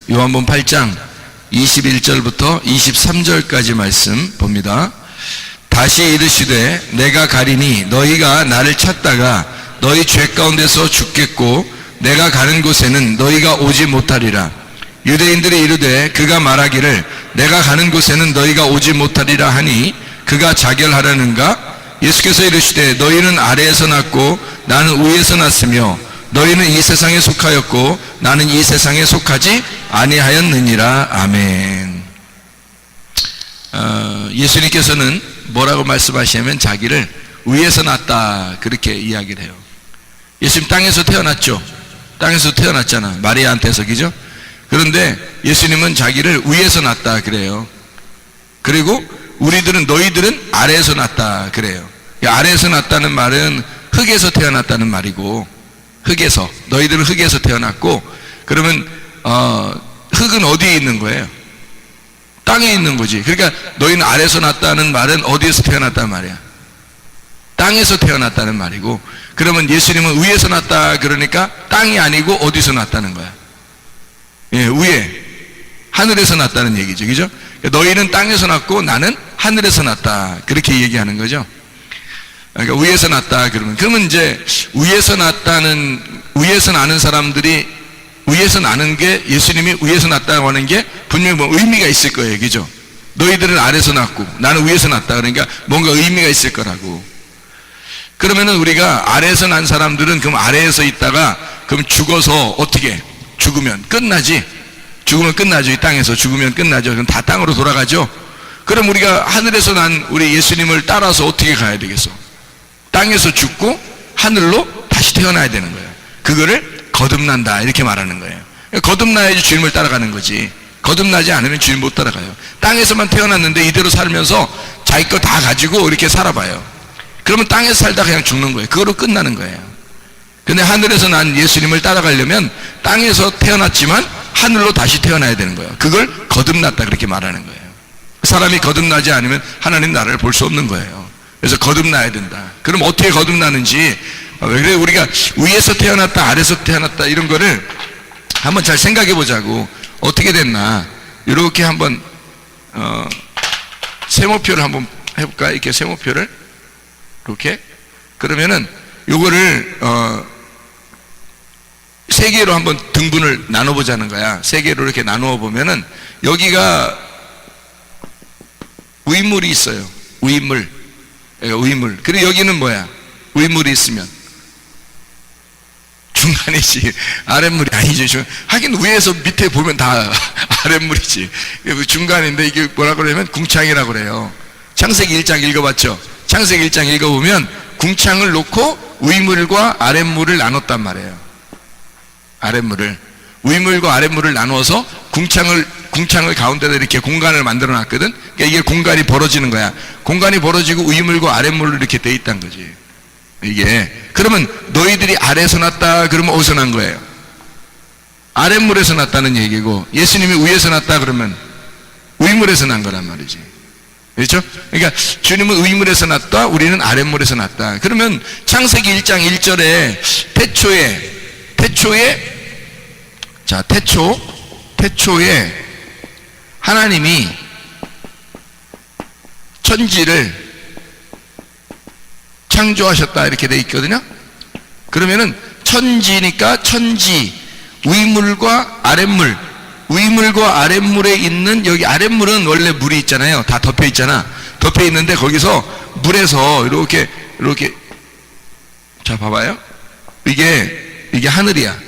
요한복음 8장 21절부터 23절까지 말씀 봅니다. 다시 이르시되 내가 가리니 너희가 나를 찾다가 너희 죄 가운데서 죽겠고 내가 가는 곳에는 너희가 오지 못하리라. 유대인들이 이르되 그가 말하기를 내가 가는 곳에는 너희가 오지 못하리라 하니 그가 자결하려는가? 예수께서 이르시되 너희는 아래에서 났고 나는 위에서 났으며 너희는 이 세상에 속하였고 나는 이 세상에 속하지 아니하였느니라. 아멘. 예수님께서는 뭐라고 말씀하시냐면 자기를 위에서 났다 그렇게 이야기를 해요. 예수님 땅에서 태어났죠. 땅에서 태어났잖아. 마리아한테서, 그죠? 그런데 예수님은 자기를 위에서 났다 그래요. 그리고 우리들은 너희들은 아래에서 났다 그래요. 아래에서 났다는 말은 흙에서 태어났다는 말이고, 흙에서, 너희들은 흙에서 태어났고, 그러면 흙은 어디에 있는 거예요? 땅에 있는 거지. 그러니까 너희는 아래에서 났다는 말은 어디에서 태어났단 말이야? 땅에서 태어났다는 말이고, 그러면 예수님은 위에서 났다 그러니까 땅이 아니고 어디서 났다는 거야? 예, 위에 하늘에서 났다는 얘기죠, 그죠? 너희는 땅에서 났고 나는 하늘에서 났다 그렇게 얘기하는 거죠. 그러니까 위에서 났다 그러면 이제 위에서 나는 사람들이 위에서 나는 게, 예수님이 위에서 났다고 하는 게 분명히 뭐 의미가 있을 거예요, 그죠? 너희들은 아래에서 났고 나는 위에서 났다 그러니까 뭔가 의미가 있을 거라고. 그러면은 우리가 아래에서 난 사람들은 그럼 아래에서 있다가 그럼 죽어서 어떻게 죽으면 끝나지? 죽으면 끝나죠. 이 땅에서 죽으면 끝나죠. 그럼 다 땅으로 돌아가죠. 그럼 우리가 하늘에서 난 우리 예수님을 따라서 어떻게 가야 되겠어? 땅에서 죽고 하늘로 다시 태어나야 되는 거예요. 그거를 거듭난다 이렇게 말하는 거예요. 거듭나야지 주님을 따라가는 거지. 거듭나지 않으면 주님 못 따라가요. 땅에서만 태어났는데 이대로 살면서 자기 거 다 가지고 이렇게 살아봐요. 그러면 땅에서 살다 그냥 죽는 거예요. 그거로 끝나는 거예요. 근데 하늘에서 난 예수님을 따라가려면 땅에서 태어났지만 하늘로 다시 태어나야 되는 거예요. 그걸 거듭났다 그렇게 말하는 거예요. 사람이 거듭나지 않으면 하나님 나라를 볼 수 없는 거예요. 그래서 거듭나야 된다. 그럼 어떻게 거듭나는지, 왜 그래? 우리가 위에서 태어났다 아래에서 태어났다 이런 거를 한번 잘 생각해 보자고. 어떻게 됐나 이렇게 한번 세모표를 한번 해볼까? 이렇게 세모표를 이렇게. 그러면은 요거를 세 개로 한번 등분을 나눠보자는 거야. 세 개로 이렇게 나누어 보면은 여기가 위물이 있어요. 위물. 위물. 그리고 여기는 뭐야? 위물이 있으면 중간이지. 아랫물이 아니죠. 하긴 위에서 밑에 보면 다 아랫물이지. 중간인데 이게 뭐라고 그러냐면 궁창이라고 그래요. 창세기 1장 읽어봤죠? 창세기 1장 읽어보면 궁창을 놓고 위물과 아랫물을 나눴단 말이에요. 아랫물을, 위물과 아랫물을 나누어서 궁창을 가운데다 이렇게 공간을 만들어 놨거든. 그러니까 이게 공간이 벌어지는 거야. 공간이 벌어지고 위물과 아랫물로 이렇게 돼 있다는 거지. 이게. 그러면 너희들이 아래에서 났다 그러면 어디서 난 거예요? 아랫물에서 났다는 얘기고, 예수님이 위에서 났다 그러면 위물에서 난 거란 말이지. 그렇죠? 그러니까 주님은 위물에서 났다, 우리는 아랫물에서 났다. 그러면 창세기 1장 1절에 태초에 하나님이 천지를 창조하셨다 이렇게 돼 있거든요. 그러면은 천지니까 천지, 위물과 아랫물, 위물과 아랫물에 있는, 여기 아랫물은 원래 물이 있잖아요. 다 덮여 있잖아. 덮여 있는데 거기서 물에서 이렇게 자 봐봐요. 이게 하늘이야.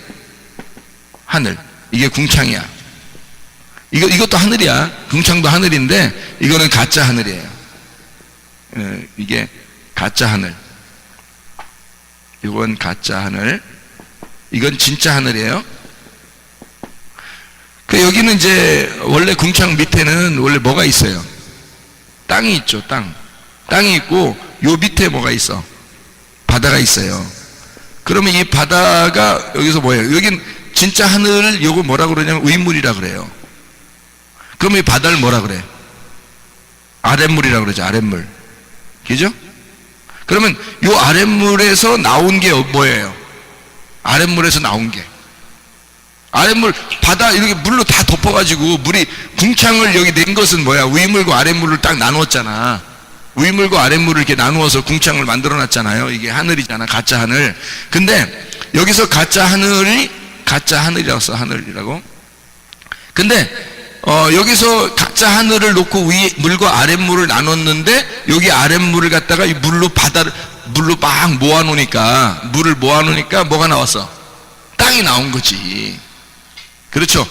하늘. 이게 궁창이야. 이것도 하늘이야. 궁창도 하늘인데 이거는 가짜 하늘이에요. 이게 가짜 하늘. 이건 가짜 하늘. 이건 진짜 하늘이에요. 여기는 이제 원래 궁창 밑에는 원래 뭐가 있어요? 땅이 있죠. 땅이 있고 요 밑에 뭐가 있어? 바다가 있어요. 그러면 이 바다가 여기서 뭐예요? 여긴 진짜 하늘을 요거 뭐라 그러냐면 위물이라 그래요. 그러면 이 바다를 뭐라 그래? 아랫물이라 그러죠. 아랫물. 그죠? 그러면 요 아랫물에서 나온 게 뭐예요? 아랫물에서 나온 게 아랫물, 바다 이렇게 물로 다 덮어가지고 물이, 궁창을 여기 낸 것은 뭐야? 위물과 아랫물을 딱 나누었잖아. 위물과 아랫물을 이렇게 나누어서 궁창을 만들어 놨잖아요. 이게 하늘이잖아. 가짜 하늘. 근데 여기서 가짜 하늘이라고 써. 하늘이라고. 근데 여기서 가짜 하늘을 놓고 위 물과 아랫물을 나눴는데, 여기 아랫물을 갖다가 이 물로 막 모아놓으니까, 물을 모아놓으니까 뭐가 나왔어? 땅이 나온 거지. 그렇죠?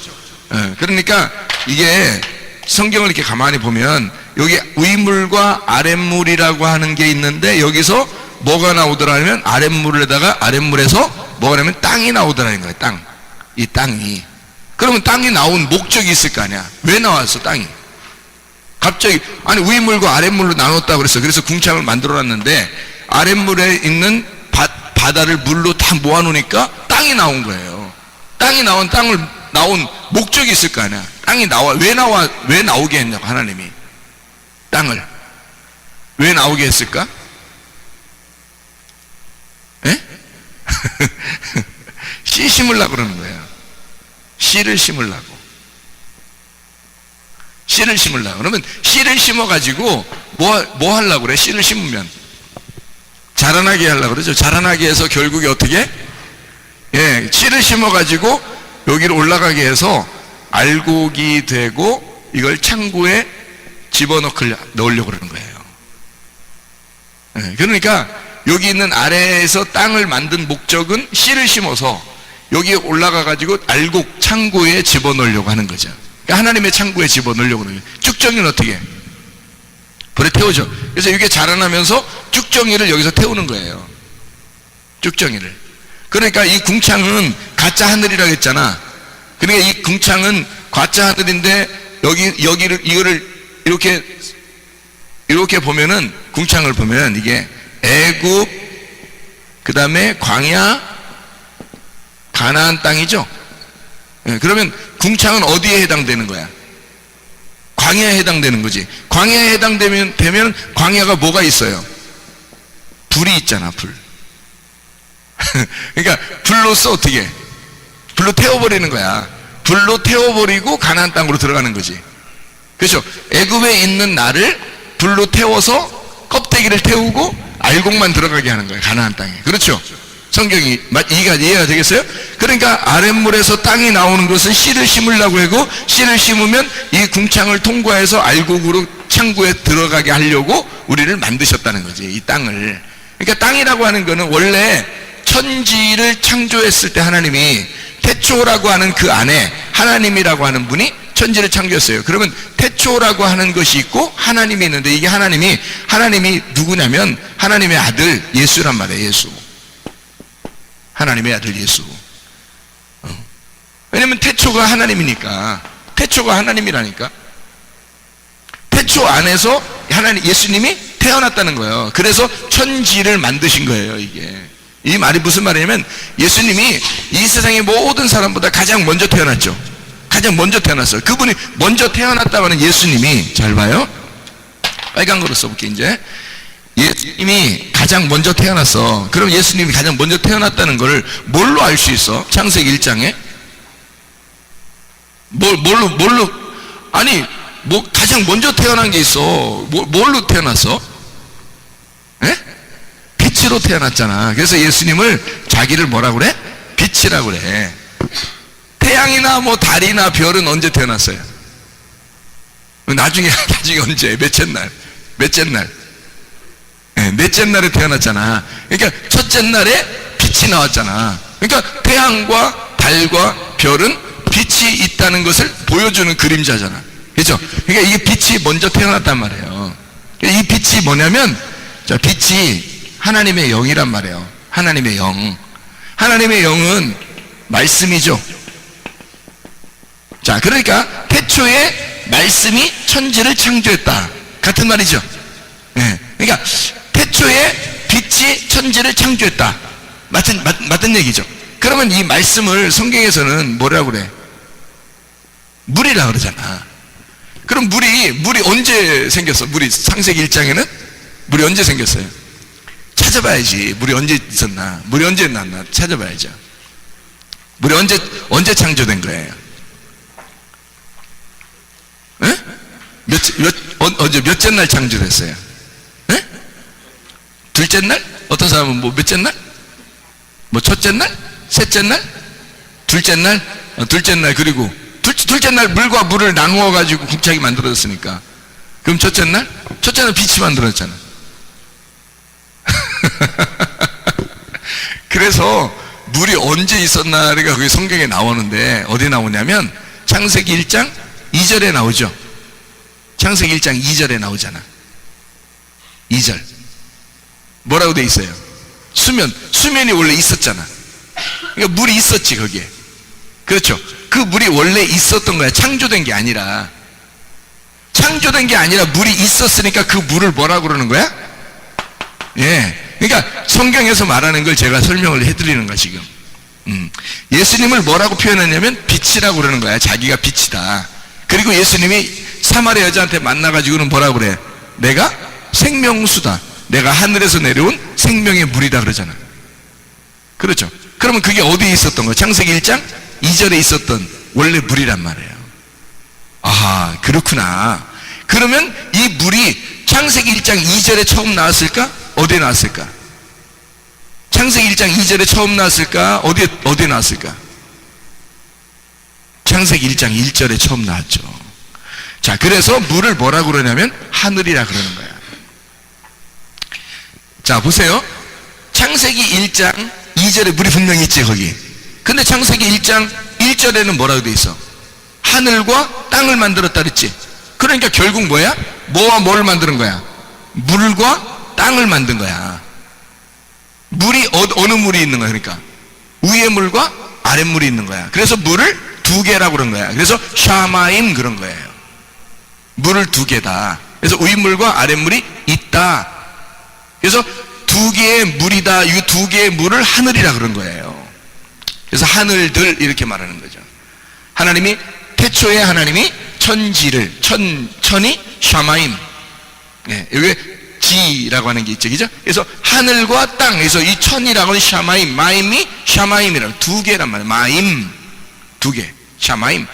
그러니까 이게 성경을 이렇게 가만히 보면 여기 위물과 아랫물이라고 하는 게 있는데, 여기서 뭐가 나오더라면 아랫물에서 뭐가 나면 땅이 나오더라는 거예요. 땅. 이 땅이. 그러면 땅이 나온 목적이 있을 거 아니야. 왜 나왔어, 땅이? 갑자기, 아니, 위물과 아랫물로 나눴다고 그랬어. 그래서 궁창을 만들어 놨는데, 아랫물에 있는 바다를 물로 다 모아놓으니까 땅이 나온 거예요. 땅이 나온 목적이 있을 거 아니야. 땅이 왜 나오게 했냐고, 하나님이. 땅을. 왜 나오게 했을까? 예? 씨 심으려고 그러는 거예요. 씨를 심으려고. 그러면 씨를 심어가지고 뭐 하려고 그래? 씨를 심으면 자라나게 하려고 그러죠. 자라나게 해서 결국에 어떻게? 예, 씨를 심어가지고 여기로 올라가게 해서 알곡이 되고, 이걸 창고에 넣으려고 그러는 거예요. 예, 그러니까 여기 있는 아래에서 땅을 만든 목적은 씨를 심어서 여기에 올라가가지고 알곡 창고에 집어넣으려고 하는 거죠. 그러니까 하나님의 창고에 집어넣으려고 하는 거예요. 쭉정이는 어떻게 해? 불에 태우죠. 그래서 이게 자라나면서 쭉정이를 여기서 태우는 거예요. 쭉정이를. 그러니까 이 궁창은 가짜 하늘이라고 했잖아. 그러니까 이 궁창은 가짜 하늘인데, 이거를 이렇게 보면은, 궁창을 보면 이게 애굽, 그 다음에 광야, 가나안 땅이죠. 예, 그러면 궁창은 어디에 해당되는 거야? 광야에 해당되는 거지. 광야에 해당되면 광야가 뭐가 있어요? 불이 있잖아, 불. 그러니까 불로써 어떻게 해? 불로 태워버리는 거야. 불로 태워버리고 가나안 땅으로 들어가는 거지. 그렇죠? 애굽에 있는 나를 불로 태워서 껍데기를 태우고 알곡만 들어가게 하는 거예요, 가나안 땅에. 그렇죠? 성경이 이해가 되겠어요? 그러니까 아랫물에서 땅이 나오는 것은 씨를 심으려고 하고, 씨를 심으면 이 궁창을 통과해서 알곡으로 창고에 들어가게 하려고 우리를 만드셨다는 거지, 이 땅을. 그러니까 땅이라고 하는 거는 원래 천지를 창조했을 때 하나님이 태초라고 하는 그 안에 하나님이라고 하는 분이 천지를 창조했어요. 그러면 태초라고 하는 것이 있고 하나님이 있는데, 이게 하나님이 누구냐면 하나님의 아들 예수란 말이에요. 예수. 하나님의 아들 예수. 왜냐면 태초가 하나님이니까. 태초가 하나님이라니까. 태초 안에서 예수님이 태어났다는 거예요. 그래서 천지를 만드신 거예요, 이게. 이 말이 무슨 말이냐면, 예수님이 이 세상의 모든 사람보다 가장 먼저 태어났죠. 가장 먼저 태어났어요. 그분이 먼저 태어났다고 하는 예수님이, 잘 봐요. 빨간 거로 써볼게, 이제. 예수님이 가장 먼저 태어났어. 그럼 예수님이 가장 먼저 태어났다는 걸 뭘로 알 수 있어? 창세기 1장에? 가장 먼저 태어난 게 있어. 뭘로 태어났어? 예? 빛으로 태어났잖아. 그래서 예수님을 자기를 뭐라고 그래? 빛이라고 그래. 태양이나 달이나 별은 언제 태어났어요? 나중에 언제? 몇째 날? 넷째 날에 태어났잖아. 그러니까 첫째 날에 빛이 나왔잖아. 그러니까 태양과 달과 별은 빛이 있다는 것을 보여주는 그림자잖아. 그렇죠? 그러니까 이게 빛이 먼저 태어났단 말이에요. 이 빛이 뭐냐면, 빛이 하나님의 영이란 말이에요. 하나님의 영. 하나님의 영은 말씀이죠. 자, 그러니까 태초에 말씀이 천지를 창조했다. 같은 말이죠. 네. 그러니까 태초에 빛이 천지를 창조했다. 맞는 얘기죠. 그러면 이 말씀을 성경에서는 뭐라고 그래? 물이라 그러잖아. 그럼 물이 언제 생겼어? 물이 창세기 1장에는 물이 언제 생겼어요? 찾아봐야지. 물이 언제 있었나? 물이 언제 났나? 찾아봐야죠. 물이 언제 창조된 거예요? 에? 언제 몇째 날 창조됐어요? 에? 둘째 날? 어떤 사람은 뭐 몇째 날? 뭐 첫째 날? 셋째 날? 둘째 날? 둘째 날. 그리고 둘째 날 물과 물을 나누어 가지고 국착이 만들어졌으니까. 그럼 첫째 날? 첫째 날 빛이 만들어졌잖아. 그래서 물이 언제 있었나가 그게 성경에 나오는데, 어디 나오냐면 창세기 1장 2절에 나오죠. 창세기 1장 2절에 나오잖아. 2절 뭐라고 돼 있어요? 수면이 원래 있었잖아. 그러니까 물이 있었지 거기에. 그렇죠. 그 물이 원래 있었던 거야. 창조된 게 아니라 물이 있었으니까 그 물을 뭐라고 그러는 거야? 예. 그러니까 성경에서 말하는 걸 제가 설명을 해드리는 거야 지금. 예수님을 뭐라고 표현했냐면 빛이라고 그러는 거야. 자기가 빛이다. 그리고 예수님이 사마리아 여자한테 만나가지고는 뭐라고 그래? 내가 생명수다. 내가 하늘에서 내려온 생명의 물이다 그러잖아. 그렇죠. 그러면 그게 어디에 있었던 거야? 창세기 1장 2절에 있었던 원래 물이란 말이에요. 아, 그렇구나. 그러면 이 물이 창세기 1장 2절에 처음 나왔을까? 어디에 나왔을까? 창세기 1장 2절에 처음 나왔을까? 어디에 나왔을까? 창세기 1장 1절에 처음 나왔죠. 자, 그래서 물을 뭐라고 그러냐면 하늘이라 그러는 거야. 자, 보세요. 창세기 1장 2절에 물이 분명히 있지 거기. 근데 창세기 1장 1절에는 뭐라고 돼 있어? 하늘과 땅을 만들었다 그랬지. 그러니까 결국 뭐야? 뭐와 뭐를 만드는 거야? 물과 땅을 만든 거야. 물이 어느 물이 있는 거야? 그러니까 위에 물과 아랫물이 있는 거야. 그래서 물을 두 개라고 그런 거야. 그래서 샤마임 그런 거예요. 물을 두 개다. 그래서 윗물과 아랫물이 있다. 그래서 두 개의 물이다. 이 두 개의 물을 하늘이라 그런 거예요. 그래서 하늘들 이렇게 말하는 거죠. 하나님이 태초에 하나님이 천지를 천이 샤마임. 네, 여기 지라고 하는 게 있죠, 그죠? 그래서 하늘과 땅, 그래서 이 천이라고 하는 샤마임, 마임이 샤마임이라고 두 개란 말이에요. 마임 두 개, 샤마임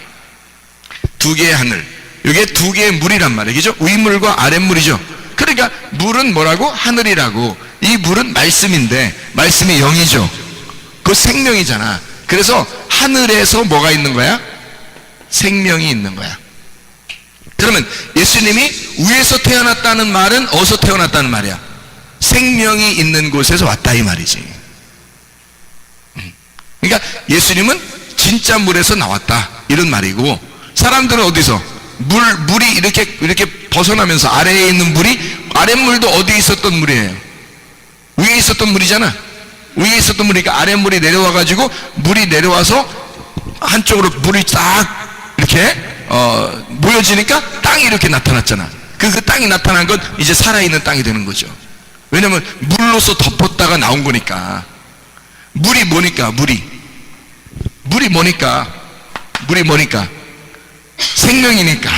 두 개의 하늘. 이게 두 개의 물이란 말이에요, 그죠? 윗물과 아랫물이죠. 그러니까 물은 뭐라고? 하늘이라고. 이 물은 말씀인데 말씀이 영이죠. 그 생명이잖아. 그래서 하늘에서 뭐가 있는 거야? 생명이 있는 거야. 그러면 예수님이 위에서 태어났다는 말은 어디서 태어났다는 말이야? 생명이 있는 곳에서 왔다 이 말이지. 그러니까 예수님은 진짜 물에서 나왔다 이런 말이고, 사람들은 어디서 물이 이렇게 벗어나면서 아래에 있는 물이, 아랫물도 어디에 있었던 물이에요? 위에 있었던 물이잖아. 위에 있었던 물이니까 아랫물이 내려와 가지고 물이 내려와서 한쪽으로 물이 딱 이렇게 모여지니까 땅이 이렇게 나타났잖아. 그 땅이 나타난 건 이제 살아있는 땅이 되는 거죠. 왜냐면 물로서 덮었다가 나온 거니까. 물이 뭐니까? 물이 뭐니까? 생명이니까.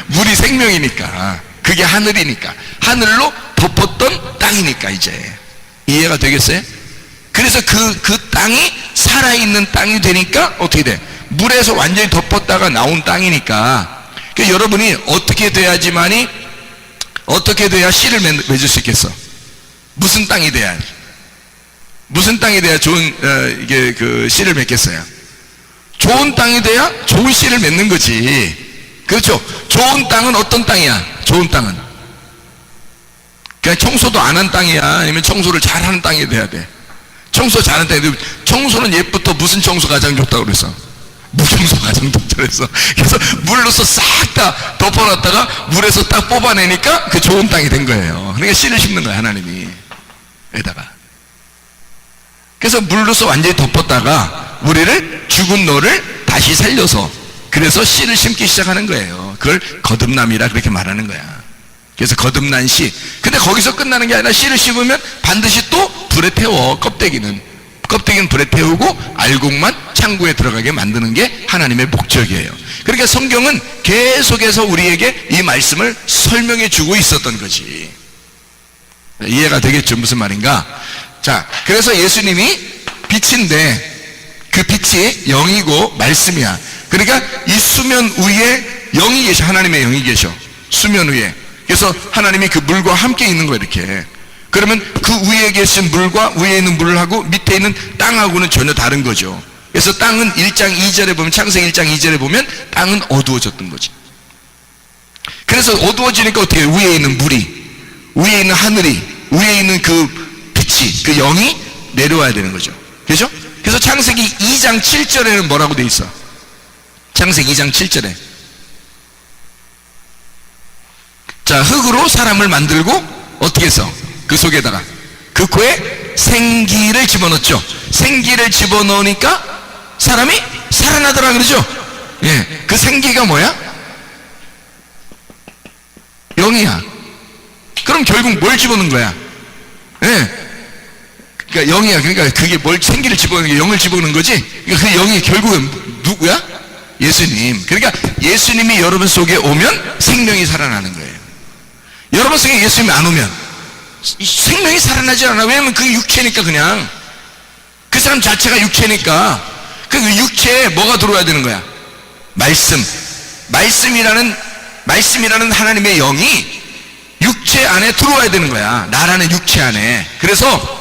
물이 생명이니까. 그게 하늘이니까. 하늘로 덮었던 땅이니까. 이제 이해가 되겠어요? 그래서 그 땅이 살아있는 땅이 되니까 어떻게 돼? 물에서 완전히 덮었다가 나온 땅이니까. 그러니까 여러분이 어떻게 돼야 씨를 맺을 수 있겠어? 무슨 땅이 돼야 좋은 그 씨를 맺겠어요? 좋은 땅이 돼야 좋은 씨를 맺는 거지. 그렇죠? 좋은 땅은 어떤 땅이야? 좋은 땅은 그냥 청소도 안 한 땅이야? 아니면 청소를 잘하는 땅이 돼야 돼? 청소 잘하는 땅이. 청소는 옛부터 무슨 청소 가장 좋다고 그랬어? 무청소 가장 좋다고 그랬어. 그래서 물로서 싹 다 덮어놨다가 물에서 딱 뽑아내니까 그 좋은 땅이 된 거예요. 그러니까 씨를 심는 거야 하나님이 에다가. 그래서 물로서 완전히 덮었다가 우리를 죽은 너를 다시 살려서, 그래서 씨를 심기 시작하는 거예요. 그걸 거듭남이라 그렇게 말하는 거야. 그래서 거듭난 씨. 근데 거기서 끝나는 게 아니라 씨를 씹으면 반드시 또 불에 태워. 껍데기는 불에 태우고 알곡만 창고에 들어가게 만드는 게 하나님의 목적이에요. 그러니까 성경은 계속해서 우리에게 이 말씀을 설명해 주고 있었던 거지. 이해가 되겠죠? 무슨 말인가? 자, 그래서 예수님이 빛인데 그 빛이 영이고 말씀이야. 그러니까 이 수면 위에 영이 계셔. 하나님의 영이 계셔. 수면 위에. 그래서 하나님이 그 물과 함께 있는 거야, 이렇게. 그러면 그 위에 계신 물과 위에 있는 물하고 밑에 있는 땅하고는 전혀 다른 거죠. 그래서 땅은 1장 2절에 보면, 창세기 1장 2절에 보면 땅은 어두워졌던 거지. 그래서 어두워지니까 어떻게 해요? 위에 있는 물이, 위에 있는 하늘이, 위에 있는 그 빛이, 그 영이 내려와야 되는 거죠. 그죠? 그래서 창세기 2장 7절에는 뭐라고 돼 있어? 창세기 2장 7절에. 자, 흙으로 사람을 만들고 어떻게 해서 그 속에다가 그 코에 생기를 집어넣었죠. 생기를 집어넣으니까 사람이 살아나더라 그러죠. 예, 그 생기가 뭐야? 영이야. 그럼 결국 뭘 집어넣은 거야? 예, 그러니까 영이야. 그러니까 그게 뭘 생기를 집어넣는 게 영을 집어넣는 거지. 그러니까 그 영이 결국은 누구야? 예수님. 그러니까 예수님이 여러분 속에 오면 생명이 살아나는 거예요. 여러분 속에 예수님이 안 오면 생명이 살아나지 않아. 왜냐면 그게 육체니까. 그냥 그 사람 자체가 육체니까. 그 육체에 뭐가 들어와야 되는 거야? 말씀이라는 하나님의 영이 육체 안에 들어와야 되는 거야. 나라는 육체 안에. 그래서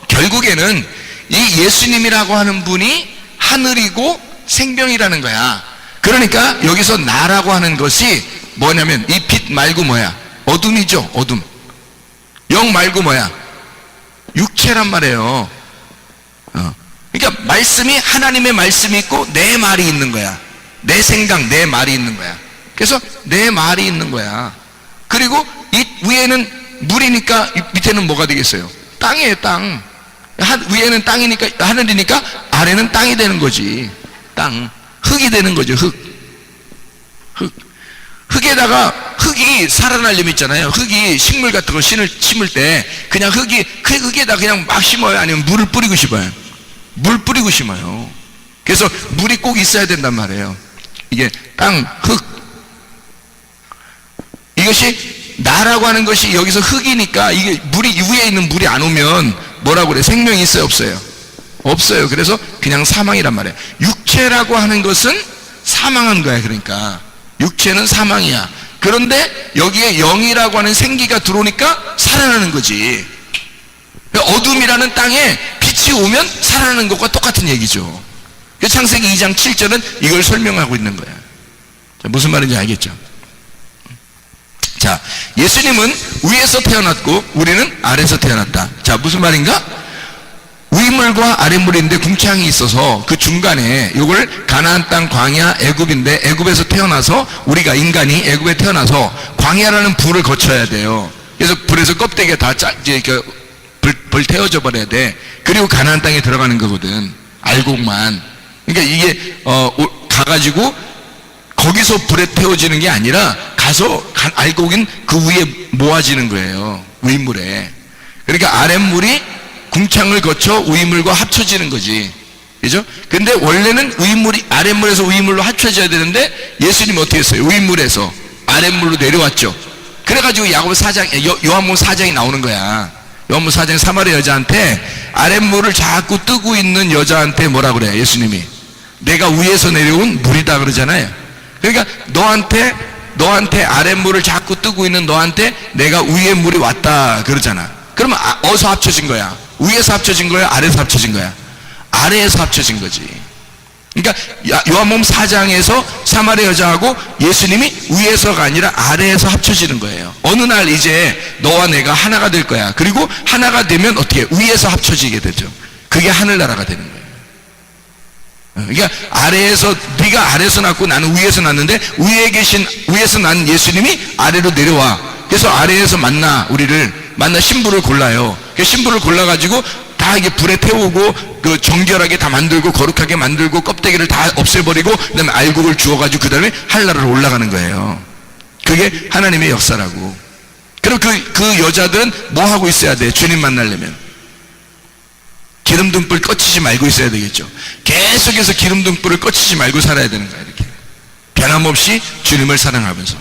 결국에는 이 예수님이라고 하는 분이 하늘이고 생명이라는 거야. 그러니까 여기서 나라고 하는 것이 뭐냐면 이 빛 말고 뭐야? 어둠이죠. 어둠. 영 말고 뭐야? 육체란 말이에요. 그러니까 말씀이, 하나님의 말씀이 있고 내 말이 있는 거야. 내 생각, 내 말이 있는 거야. 그래서 내 말이 있는 거야. 그리고 이 위에는 물이니까 밑에는 뭐가 되겠어요? 땅이에요. 땅. 위에는 땅이니까, 하늘이니까 아래는 땅이 되는 거지. 땅. 흙이 되는 거죠. 흙에다가 흙이 살아나려면 있잖아요. 흙이 식물 같은 거 심을 때 그냥 흙에다 그냥 막 심어요? 아니면 물을 뿌리고 심어요? 물 뿌리고 심어요. 그래서 물이 꼭 있어야 된단 말이에요. 이게 땅, 흙. 이것이 나라고 하는 것이 여기서 흙이니까 이게 물이, 위에 있는 물이 안 오면 뭐라고 그래? 생명이 있어요? 없어요? 없어요. 그래서 그냥 사망이란 말이에요. 육체라고 하는 것은 사망한 거야. 그러니까 육체는 사망이야. 그런데 여기에 영이라고 하는 생기가 들어오니까 살아나는 거지. 어둠이라는 땅에 빛이 오면 살아나는 것과 똑같은 얘기죠. 창세기 2장 7절은 이걸 설명하고 있는 거야. 자, 무슨 말인지 알겠죠? 자, 예수님은 위에서 태어났고 우리는 아래에서 태어났다. 자, 무슨 말인가? 위물과 아랫물인데 궁창이 있어서 그 중간에 이걸 가나안 땅 광야 애굽인데, 애굽에서 태어나서 우리가 인간이 애굽에 태어나서 광야라는 불을 거쳐야 돼요. 그래서 불에서 껍데기가 다 불 태워져 버려야 돼. 그리고 가나안 땅에 들어가는 거거든. 알곡만. 그러니까 이게 가가지고 거기서 불에 태워지는 게 아니라 가서 알곡인 그 위에 모아지는 거예요. 위물에. 그러니까 아랫물이 궁창을 거쳐 위물과 합쳐지는 거지. 그죠? 근데 원래는 아랫물에서 위물로 합쳐져야 되는데 예수님 어떻게 했어요? 위물에서 아랫물로 내려왔죠. 그래가지고 야고보 4장, 요한복음 4장이 나오는 거야. 요한복음 4장 사마리아 여자한테 아랫물을 자꾸 뜨고 있는 여자한테 뭐라 그래요? 예수님이 내가 위에서 내려온 물이다 그러잖아요. 그러니까 너한테 아랫물을 자꾸 뜨고 있는 너한테 내가 위에 물이 왔다 그러잖아. 그러면 어디서 합쳐진 거야? 위에서 합쳐진 거야? 아래에서 합쳐진 거야? 아래에서 합쳐진 거지. 그러니까 요한복음 4장에서 사마리아 여자하고 예수님이 위에서가 아니라 아래에서 합쳐지는 거예요. 어느 날 이제 너와 내가 하나가 될 거야. 그리고 하나가 되면 어떻게? 위에서 합쳐지게 되죠. 그게 하늘나라가 되는 거예요. 그러니까 아래에서, 네가 아래에서 낳고 나는 위에서 낳는데 위에서 난 예수님이 아래로 내려와. 그래서 아래에서 우리를 만나 신부를 골라요. 그 신부를 골라가지고 다 이게 불에 태우고 그 정결하게 다 만들고 거룩하게 만들고 껍데기를 다 없애버리고 그다음에 알곡을 주워가지고 그 다음에 하늘나라로 올라가는 거예요. 그게 하나님의 역사라고. 그럼 그 여자들은 뭐 하고 있어야 돼? 주님 만나려면 기름등불 꺼치지 말고 있어야 되겠죠. 계속해서 기름등불을 꺼치지 말고 살아야 되는 거야. 이렇게 변함없이 주님을 사랑하면서.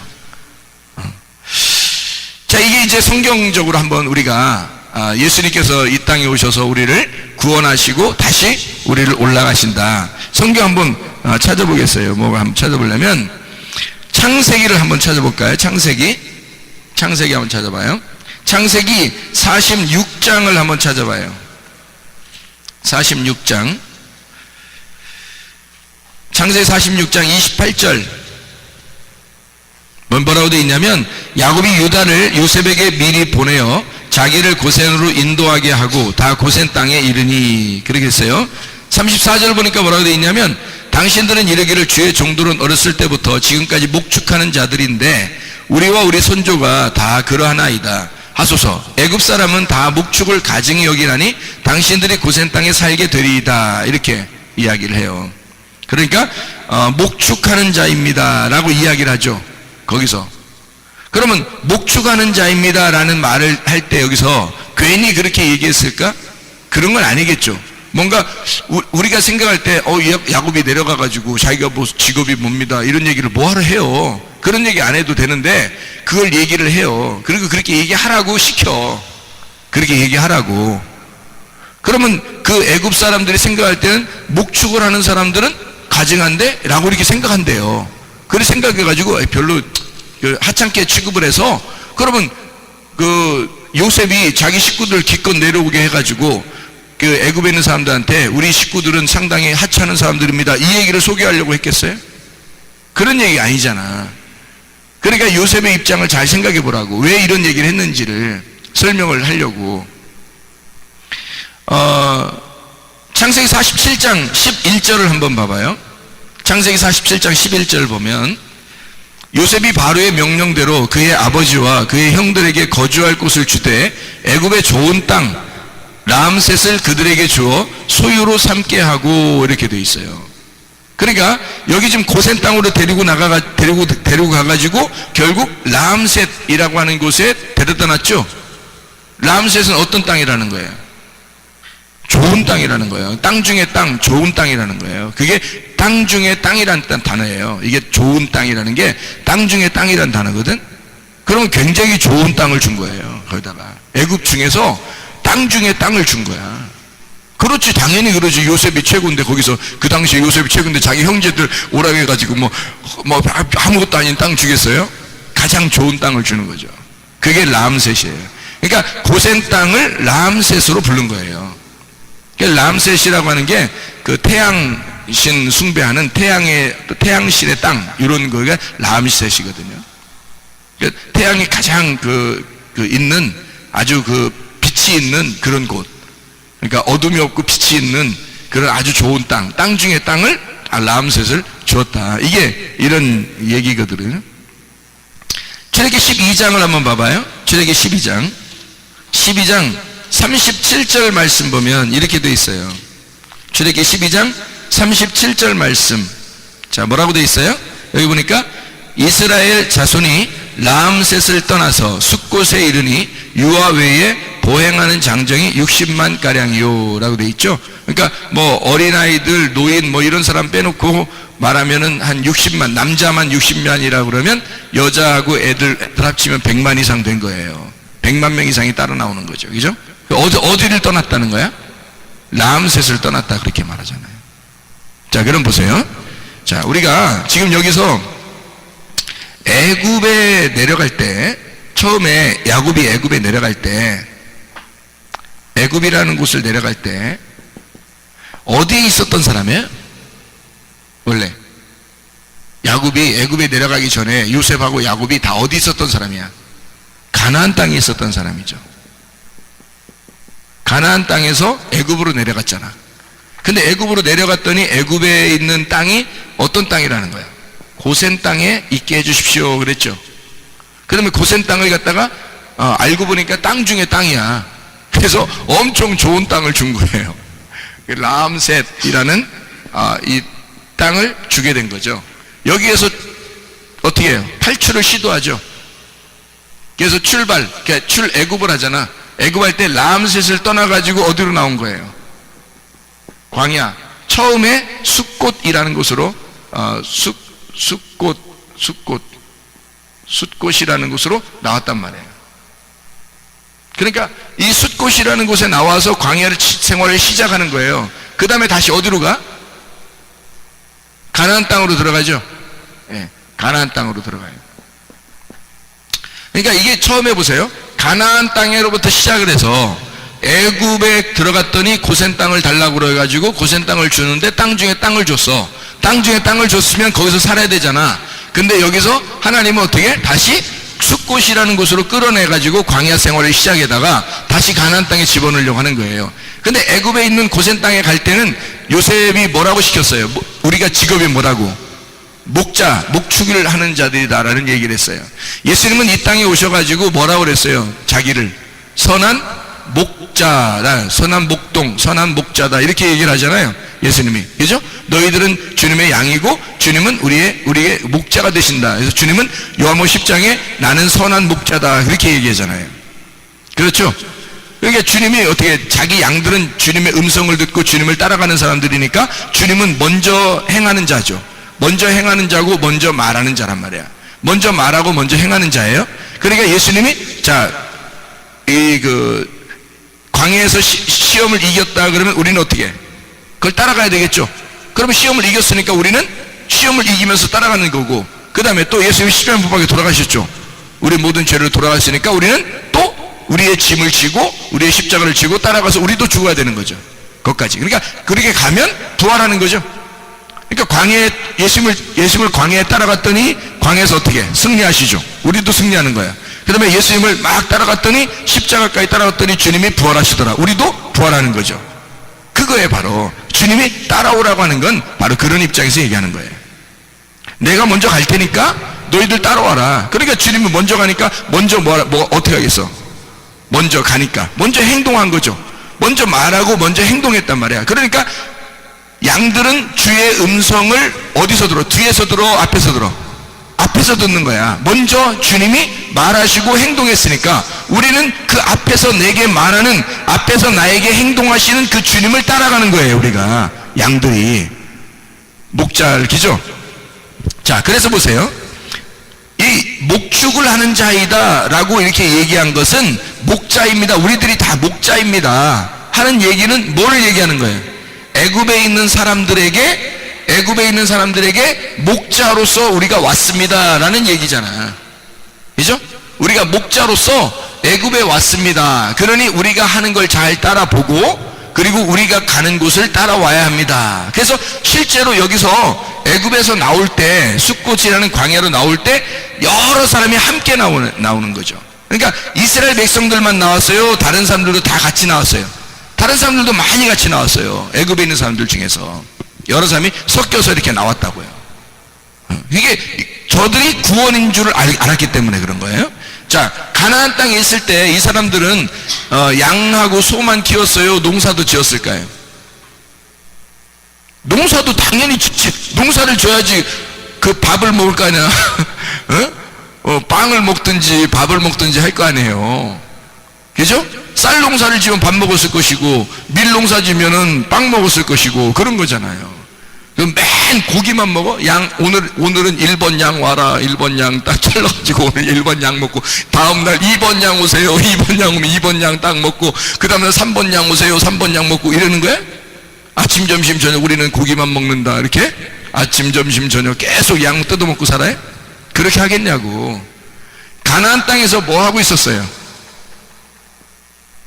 자, 이게 이제 성경적으로 한번 우리가 예수님께서 이 땅에 오셔서 우리를 구원하시고 다시 우리를 올라가신다. 성경 한번 찾아보겠어요. 뭐가 한번 찾아보려면 창세기를 한번 찾아볼까요? 창세기 한번 찾아봐요. 창세기 46장을 한번 찾아봐요. 46장. 창세기 46장 28절. 뭐라고 되어 있냐면 야곱이 유다를 요셉에게 미리 보내어 자기를 고센으로 인도하게 하고 다 고센 땅에 이르니, 그렇게 했어요. 34절 보니까 뭐라고 되어 있냐면 당신들은 이르기를 주의 종들은 어렸을 때부터 지금까지 목축하는 자들인데 우리와 우리 손조가 다 그러하나이다 하소서. 애굽 사람은 다 목축을 가증히 여기나니 당신들이 고센 땅에 살게 되리이다, 이렇게 이야기를 해요. 그러니까 목축하는 자입니다 라고 이야기를 하죠. 거기서. 그러면 목축하는 자입니다 라는 말을 할 때 여기서 괜히 그렇게 얘기했을까? 그런 건 아니겠죠. 뭔가 우리가 생각할 때 야곱이 내려가가지고 자기가 뭐 직업이 뭡니다 이런 얘기를 뭐하러 해요. 그런 얘기 안 해도 되는데 그걸 얘기를 해요. 그리고 그렇게 얘기하라고 시켜. 그렇게 얘기하라고. 그러면 그 애굽 사람들이 생각할 때는 목축을 하는 사람들은 가증한데 라고 이렇게 생각한대요. 그렇게 생각해가지고 별로 하찮게 취급을 해서, 그러면 그 요셉이 자기 식구들 기껏 내려오게 해가지고 그 애굽에 있는 사람들한테 우리 식구들은 상당히 하찮은 사람들입니다 이 얘기를 소개하려고 했겠어요? 그런 얘기 아니잖아. 그러니까 요셉의 입장을 잘 생각해 보라고. 왜 이런 얘기를 했는지를 설명을 하려고. 창세기 47장 11절을 한번 봐봐요. 창세기 47장 11절 보면 요셉이 바로의 명령대로 그의 아버지와 그의 형들에게 거주할 곳을 주되 애굽의 좋은 땅 람셋을 그들에게 주어 소유로 삼게 하고, 이렇게 돼 있어요. 그러니까 여기 지금 고센 땅으로 데리고 가가지고 결국 람셋이라고 하는 곳에 데려다 놨죠. 람셋은 어떤 땅이라는 거예요? 좋은 땅이라는 거예요. 땅 중에 땅, 좋은 땅이라는 거예요. 그게 땅 중에 땅이라는 단어예요. 이게 좋은 땅이라는 게 땅 중에 땅이라는 단어거든. 그러면 굉장히 좋은 땅을 준 거예요. 거기다가 애굽 중에서 땅 중에 땅을 준 거야. 그렇지, 당연히 그러지. 요셉이 최고인데, 거기서 그 당시에 요셉이 최고인데 자기 형제들 오라고 해가지고 뭐 아무것도 아닌 땅 주겠어요? 가장 좋은 땅을 주는 거죠. 그게 람셋이에요. 그러니까 고센 땅을 람셋으로 부른 거예요. 람셋이라고 하는 게 그 태양신 숭배하는 태양신의 땅, 이런 거가 람셋이거든요. 그러니까 태양이 가장 있는 아주 빛이 있는 그런 곳. 그러니까 어둠이 없고 빛이 있는 그런 아주 좋은 땅 중에 땅을 람셋을 주었다. 이게 이런 얘기거든요. 출애기 12장을 한번 봐봐요. 출애기 12장 37절 말씀 보면 이렇게 돼 있어요. 출애기 12장 37절 말씀. 자, 뭐라고 돼 있어요? 여기 보니까 이스라엘 자손이 람셋을 떠나서 숫곳에 이르니 유아 외에 보행하는 장정이 60만 가량이요 라고 돼 있죠. 그러니까 뭐 어린아이들, 노인 뭐 이런 사람 빼놓고 말하면은 한 60만, 남자만 60만이라고 그러면 여자하고 애들 합치면 100만 이상 된 거예요. 100만 명 이상이 따라 나오는 거죠. 그죠? 어디를 떠났다는 거야? 람셋을 떠났다, 그렇게 말하잖아요. 자, 그럼 보세요. 자, 우리가 지금 여기서 애굽에 내려갈 때, 처음에 야곱이 애굽에 내려갈 때, 애굽이라는 곳을 내려갈 때 어디에 있었던 사람이에요? 원래 야곱이 애굽에 내려가기 전에 요셉하고 야곱이 다 어디 있었던 사람이야? 가나안 땅에 있었던 사람이죠. 가나안 땅에서 애굽으로 내려갔잖아. 근데 애굽으로 내려갔더니 애굽에 있는 땅이 어떤 땅이라는 거야? 고센 땅에 있게 해주십시오 그랬죠. 그 다음에 고센 땅을 갖다가 알고 보니까 땅 중에 땅이야. 그래서 엄청 좋은 땅을 준 거예요. 람셋이라는 이 땅을 주게 된 거죠. 여기에서 어떻게 해요? 탈출을 시도하죠. 그래서 출애굽을 하잖아. 애굽할 때 람셋을 떠나가지고 어디로 나온 거예요? 광야. 처음에 숫곳이라는 곳으로 숫곳이라는 곳으로 나왔단 말이에요. 그러니까 이 숫곳이라는 곳에 나와서 광야 생활을 시작하는 거예요. 그 다음에 다시 어디로 가? 가나안 땅으로 들어가죠. 예, 가나안 땅으로 들어가요. 그러니까 이게 처음에 보세요. 가나안 땅으로부터 시작을 해서 애굽에 들어갔더니 고센 땅을 달라고 그래가지고 고센 땅을 주는데 땅 중에 땅을 줬어. 땅 중에 땅을 줬으면 거기서 살아야 되잖아. 근데 여기서 하나님은 어떻게? 다시 숫곳이라는 곳으로 끌어내가지고 광야 생활을 시작에다가 다시 가나안 땅에 집어넣으려고 하는 거예요. 근데 애굽에 있는 고센 땅에 갈 때는 요셉이 뭐라고 시켰어요? 우리가 직업이 뭐라고? 목자, 목축을 하는 자들이다라는 얘기를 했어요. 예수님은 이 땅에 오셔가지고 뭐라고 그랬어요? 자기를 선한 목자다, 선한 목동, 선한 목자다 이렇게 얘기를 하잖아요. 예수님이, 그죠? 너희들은 주님의 양이고 주님은 우리의 목자가 되신다. 그래서 주님은 요한복음 10장에 나는 선한 목자다 이렇게 얘기하잖아요. 그렇죠? 그러니까 주님이 어떻게, 자기 양들은 주님의 음성을 듣고 주님을 따라가는 사람들이니까 주님은 먼저 행하는 자죠. 먼저 행하는 자고 먼저 말하는 자란 말이야. 먼저 말하고 먼저 행하는 자예요. 그러니까 예수님이 광야에서 시험을 이겼다 그러면 우리는 어떻게 해? 그걸 따라가야 되겠죠. 그러면 시험을 이겼으니까 우리는 시험을 이기면서 따라가는 거고, 그 다음에 또 예수님이 십자가에 돌아가셨죠. 우리 모든 죄를 돌아갔으니까 우리는 또 우리의 짐을 지고 우리의 십자가를 지고 따라가서 우리도 죽어야 되는 거죠. 그것까지. 그러니까 그렇게 가면 부활하는 거죠. 그러니까 광야에 예수님을 광야에 따라갔더니 광야에서 어떻게 승리하시죠. 우리도 승리하는 거야. 그 다음에 예수님을 막 따라갔더니 십자가까지 따라갔더니 주님이 부활하시더라. 우리도 부활하는 거죠. 그거에 바로 주님이 따라오라고 하는 건 바로 그런 입장에서 얘기하는 거예요. 내가 먼저 갈 테니까 너희들 따라와라. 그러니까 주님이 먼저 가니까 먼저 어떻게 하겠어? 먼저 가니까 먼저 행동한 거죠. 먼저 말하고 먼저 행동했단 말이야. 그러니까 양들은 주의 음성을 어디서 들어? 뒤에서 들어? 앞에서 들어? 앞에서 듣는 거야. 먼저 주님이 말하시고 행동했으니까 우리는 그 앞에서 내게 말하는, 앞에서 나에게 행동하시는 그 주님을 따라가는 거예요. 우리가 양들이 목자르기죠. 자, 그래서 보세요. 이 목축을 하는 자이다 라고 이렇게 얘기한 것은 목자입니다, 우리들이 다 목자입니다 하는 얘기는 뭐를 얘기하는 거예요? 애굽에 있는 사람들에게 목자로서 우리가 왔습니다 라는 얘기잖아. 그죠? 우리가 목자로서 애굽에 왔습니다. 그러니 우리가 하는 걸 잘 따라보고 그리고 우리가 가는 곳을 따라와야 합니다. 그래서 실제로 여기서 애굽에서 나올 때, 숫곳이라는 광야로 나올 때 여러 사람이 함께 나오는 거죠. 그러니까 이스라엘 백성들만 나왔어요? 다른 사람들도 다 같이 나왔어요? 다른 사람들도 많이 같이 나왔어요. 애굽에 있는 사람들 중에서 여러 사람이 섞여서 이렇게 나왔다고요. 이게 저들이 구원인 줄을 알았기 때문에 그런 거예요. 자, 가나안 땅에 있을 때 이 사람들은 양하고 소만 키웠어요? 농사도 지었을까요? 농사도 당연히 짓지. 농사를 져야지 그 밥을 먹을 거 아니야. 빵을 먹든지 밥을 먹든지 할 거 아니에요. 그죠? 쌀 농사를 지면 밥 먹었을 것이고 밀 농사 지면은 빵 먹었을 것이고 그런 거잖아요. 그럼 맨 고기만 먹어? 양, 오늘은 1번 양 와라. 1번 양 딱 잘라가지고 오늘 1번 양 먹고, 다음날 2번 양 오세요. 2번 양 오면 2번 양 딱 먹고, 그 다음날 3번 양 오세요. 3번 양 먹고 이러는 거야? 아침, 점심, 저녁 우리는 고기만 먹는다. 이렇게? 아침, 점심, 저녁 계속 양 뜯어먹고 살아요? 그렇게 하겠냐고. 가나안 땅에서 뭐 하고 있었어요?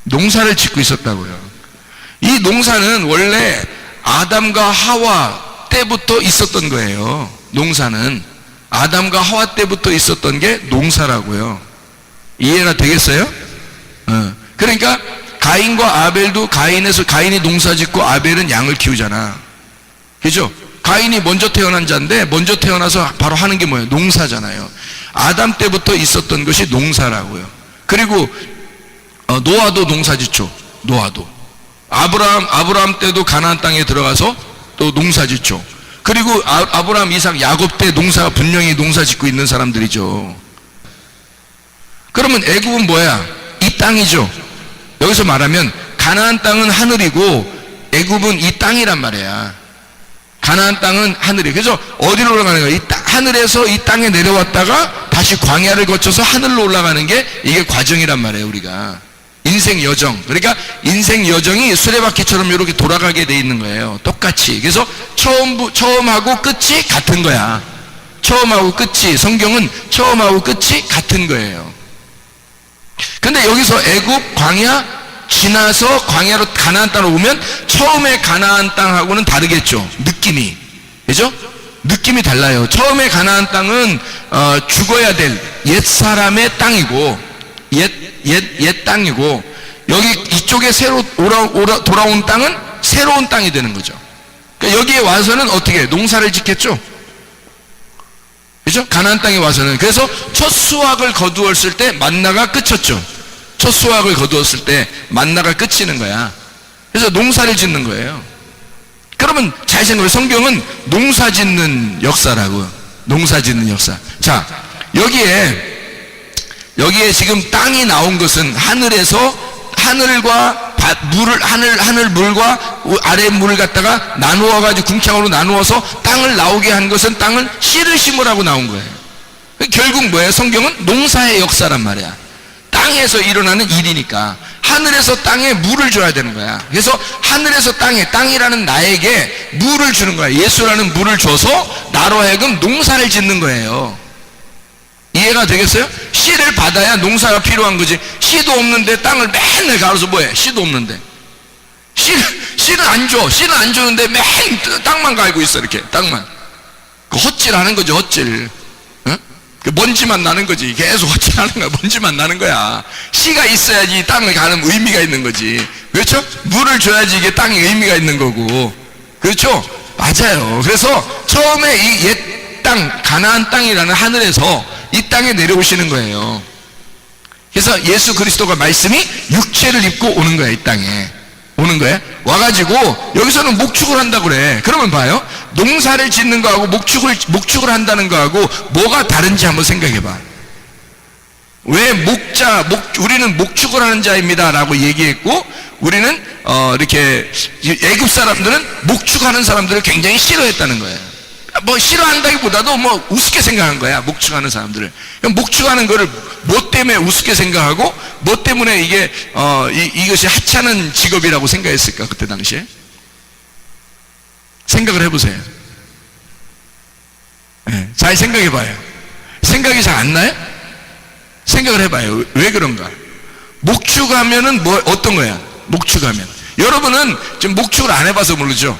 농사를 짓고 있었다고요. 이 농사는 원래 아담과 하와 때부터 있었던 거예요. 농사는 아담과 하와 때부터 있었던 게 농사라고요. 이해가 되겠어요? 그러니까 가인과 아벨도 가인이 농사 짓고 아벨은 양을 키우잖아. 그죠? 가인이 먼저 태어난 자인데 먼저 태어나서 바로 하는 게 뭐예요? 농사잖아요. 아담 때부터 있었던 것이 농사라고요. 그리고 노아도 농사 짓죠. 노아도. 아브라함 때도 가나안 땅에 들어가서 또 농사 짓죠. 그리고 아브라함, 이삭, 야곱 때 분명히 농사 짓고 있는 사람들이죠. 그러면 애굽은 뭐야? 이 땅이죠. 여기서 말하면 가나안 땅은 하늘이고 애굽은 이 땅이란 말이야. 가나안 땅은 하늘이. 그래서 어디로 올라가는 거야? 하늘에서 이 땅에 내려왔다가 다시 광야를 거쳐서 하늘로 올라가는 게 이게 과정이란 말이에요. 우리가 인생 여정. 그러니까 인생 여정이 수레바퀴처럼 이렇게 돌아가게 돼 있는 거예요. 똑같이. 그래서 처음하고 끝이 같은 거야. 처음하고 끝이, 성경은 처음하고 끝이 같은 거예요. 근데 여기서 애굽, 광야 지나서 광야로 가나안 땅으로 오면 처음에 가나안 땅하고는 다르겠죠. 느낌이. 그죠? 느낌이 달라요. 처음에 가나안 땅은 죽어야 될 옛사람의 땅이고 옛 땅이고, 여기 이쪽에 새로 돌아온 땅은 새로운 땅이 되는 거죠. 그러니까 여기에 와서는 어떻게 농사를 짓겠죠. 그죠? 가나안 땅에 와서는. 그래서 첫 수확을 거두었을 때 만나가 끝쳤죠. 첫 수확을 거두었을 때 만나가 끝이는 거야. 그래서 농사를 짓는 거예요. 그러면 잘 생각해. 성경은 농사 짓는 역사라고. 농사 짓는 역사. 자, 여기에 지금 땅이 나온 것은 하늘에서 하늘과 하늘 물과 아래 물을 갖다가 나누어가지고 궁창으로 나누어서 땅을 나오게 한 것은 땅을 씨를 심으라고 나온 거예요. 결국 뭐예요? 성경은 농사의 역사란 말이야. 땅에서 일어나는 일이니까 하늘에서 땅에 물을 줘야 되는 거야. 그래서 하늘에서 땅에, 땅이라는 나에게 물을 주는 거야. 예수라는 물을 줘서 나로 하여금 농사를 짓는 거예요. 이해가 되겠어요? 씨를 받아야 농사가 필요한 거지. 씨도 없는데 땅을 맨날 갈아서 뭐해? 씨도 없는데. 씨는 안 줘. 씨는 안 주는데 맨 땅만 갈고 있어. 이렇게 땅만. 그 헛질하는 거지, 헛질. 어? 그 먼지만 나는 거지. 계속 헛질하는 거야. 먼지만 나는 거야. 씨가 있어야지 땅을 가는 의미가 있는 거지. 그렇죠? 물을 줘야지 이게 땅에 의미가 있는 거고. 그렇죠? 맞아요. 그래서 처음에 이 옛 땅, 가나안 땅이라는 하늘에서 이 땅에 내려오시는 거예요. 그래서 예수 그리스도가 말씀이 육체를 입고 오는 거야. 이 땅에 오는 거야. 와가지고 여기서는 목축을 한다고 그래. 그러면 봐요. 농사를 짓는 거하고 목축을 한다는 거하고 뭐가 다른지 한번 생각해봐. 왜 우리는 목축을 하는 자입니다 라고 얘기했고, 우리는 이렇게 애굽 사람들은 목축하는 사람들을 굉장히 싫어했다는 거예요. 뭐 싫어한다기보다도 뭐 우습게 생각한 거야. 목축하는 사람들을. 목축하는 거를 뭐 때문에 우습게 생각하고 뭐 때문에 이게 이것이 하찮은 직업이라고 생각했을까? 그때 당시에 생각을 해보세요. 네, 잘 생각해봐요. 생각이 잘 안 나요? 생각을 해봐요. 왜 그런가? 목축하면은 뭐 어떤 거야? 목축하면 여러분은 지금 목축을 안 해봐서 모르죠.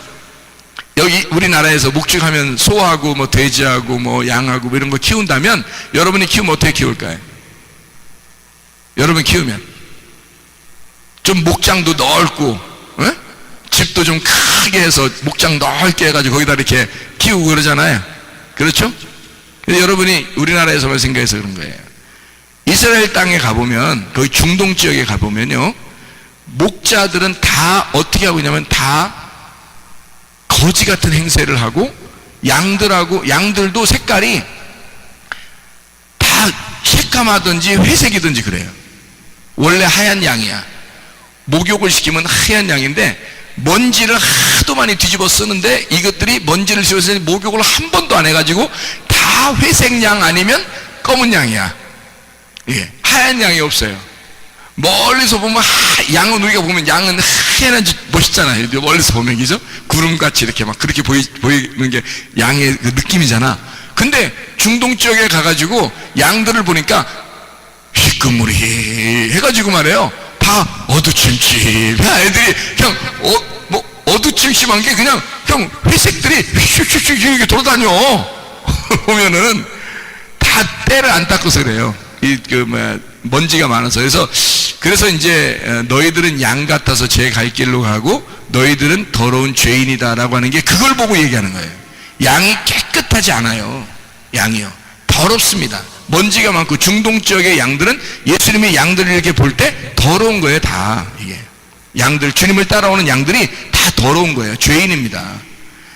여기 우리나라에서 목축하면 소하고 뭐 돼지하고 뭐 양하고 뭐 이런 거 키운다면 여러분이 키우면 어떻게 키울까요? 여러분 키우면 좀 목장도 넓고 집도 좀 크게 해서 목장 넓게 해가지고 거기다 이렇게 키우고 그러잖아요. 그렇죠? 근데 여러분이 우리나라에서만 생각해서 그런 거예요. 이스라엘 땅에 가보면, 거기 중동 지역에 가보면요, 목자들은 다 어떻게 하고 있냐면 다 거지 같은 행세를 하고, 양들도 색깔이 다 새까마든지 회색이든지 그래요. 원래 하얀 양이야. 목욕을 시키면 하얀 양인데 먼지를 하도 많이 뒤집어 쓰는데 이것들이 먼지를 씌워서 목욕을 한 번도 안 해가지고 다 회색 양 아니면 검은 양이야. 예, 하얀 양이 없어요. 멀리서 보면 양은 우리가 보면 양은 하얀지 멋있잖아요. 멀리서 보면 그죠? 구름같이 이렇게 막 그렇게 보이는 게 양의 그 느낌이잖아. 근데 중동 지역에 가가지고 양들을 보니까 희끄무리 해가지고 말해요. 다 어두침침. 애들이 그냥 어두침침한 게 그냥 회색들이 휙휙휙 이렇게 돌아다녀. 보면은 다 때를 안 닦아서 그래요. 먼지가 많아서. 그래서 이제 너희들은 양 같아서 제 갈 길로 가고 너희들은 더러운 죄인이다라고 하는 게 그걸 보고 얘기하는 거예요. 양이 깨끗하지 않아요. 양이요. 더럽습니다. 먼지가 많고 중동 지역의 양들은 예수님의 양들을 이렇게 볼 때 더러운 거예요. 다 이게 양들, 주님을 따라오는 양들이 다 더러운 거예요. 죄인입니다.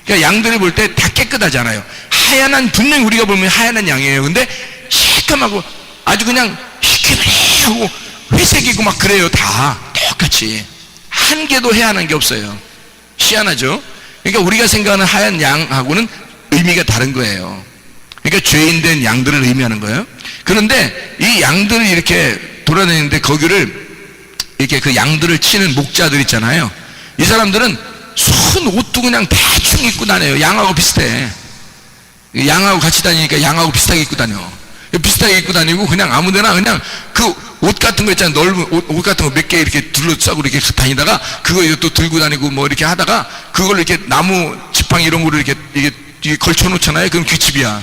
그러니까 양들을 볼 때 다 깨끗하지 않아요. 분명히 우리가 보면 하얀 양이에요. 근데 시커멓고 아주 그냥 희끗하고 회색이고 막 그래요. 다 똑같이 한 개도 해안한 게 없어요. 희한하죠? 그러니까 우리가 생각하는 하얀 양하고는 의미가 다른 거예요. 그러니까 죄인된 양들을 의미하는 거예요. 그런데 이 양들을 이렇게 돌아다니는데 거기를 이렇게 그 양들을 치는 목자들 있잖아요. 이 사람들은 순 옷도 그냥 대충 입고 다녀요. 양하고 비슷해. 양하고 같이 다니니까 양하고 비슷하게 입고 다녀. 비슷하게 입고 다니고 그냥 아무데나 그냥 그 옷 같은 거 있잖아요. 넓은 옷 같은 거 몇 개 이렇게 둘러싸고 이렇게 다니다가 그거 또 들고 다니고 뭐 이렇게 하다가 그걸 이렇게 나무 지팡이 이런 거를 이렇게 걸쳐 놓잖아요. 그럼 귀집이야.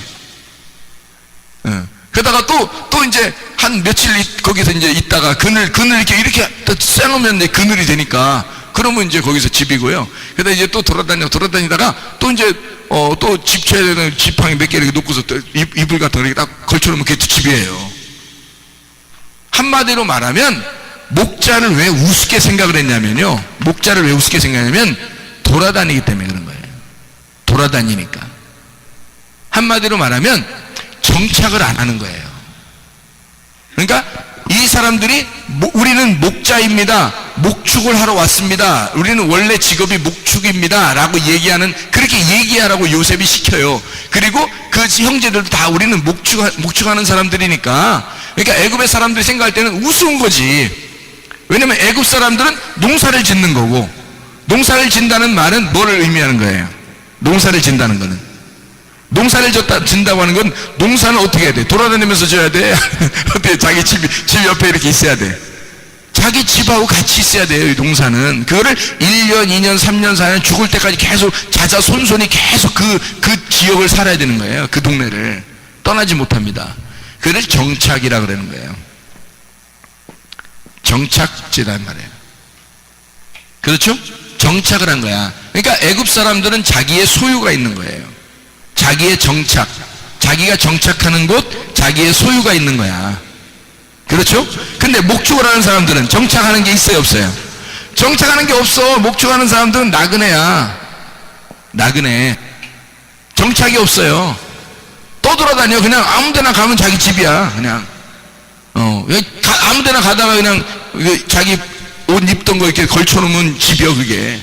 그러다가 또 이제 한 며칠 거기서 이제 있다가 그늘 이렇게 또 쐬놓으면 이제 그늘이 되니까 그러면 이제 거기서 집이고요. 그러다 이제 또 돌아다니다가 또 이제 또 집쳐야 되는 지팡이 몇 개 이렇게 놓고서 또 이불 같은 거 이렇게 딱 걸쳐놓으면 그게 또 집이에요. 한마디로 말하면 목자를 왜 우습게 생각을 했냐면요. 목자를 왜 우습게 생각하냐면 돌아다니기 때문에 그런 거예요. 돌아다니니까. 한마디로 말하면 정착을 안 하는 거예요. 그러니까 이 사람들이 우리는 목자입니다. 목축을 하러 왔습니다. 우리는 원래 직업이 목축입니다. 라고 그렇게 얘기하라고 요셉이 시켜요. 그리고 그 형제들도 다 우리는 목축하는 사람들이니까. 그러니까 애굽의 사람들이 생각할 때는 우스운 거지. 왜냐면 애굽 사람들은 농사를 짓는 거고, 농사를 짓는다는 말은 뭐를 의미하는 거예요? 농사를 짓는다는 거는. 농사를 짓다고 하는 건 농사는 어떻게 해야 돼? 돌아다니면서 져야 돼? 어떻게 자기 집 옆에 이렇게 있어야 돼? 자기 집하고 같이 있어야 돼요. 이 농사는. 그거를 1년, 2년, 3년, 4년 죽을 때까지 계속 자자손손이 계속 그 지역을 살아야 되는 거예요. 그 동네를. 떠나지 못합니다. 그걸 정착이라 그러는 거예요. 정착지란 말이에요. 그렇죠? 정착을 한 거야. 그러니까 애굽 사람들은 자기의 소유가 있는 거예요. 자기의 정착, 자기가 정착하는 곳, 자기의 소유가 있는 거야. 그렇죠? 근데 목축을 하는 사람들은 정착하는 게 있어요, 없어요? 정착하는 게 없어. 목축하는 사람들은 나그네야. 나그네. 정착이 없어요. 떠돌아다녀. 그냥 아무데나 가면 자기 집이야. 그냥 아무데나 가다가 그냥 자기 옷 입던 거 이렇게 걸쳐놓으면 집이요. 그게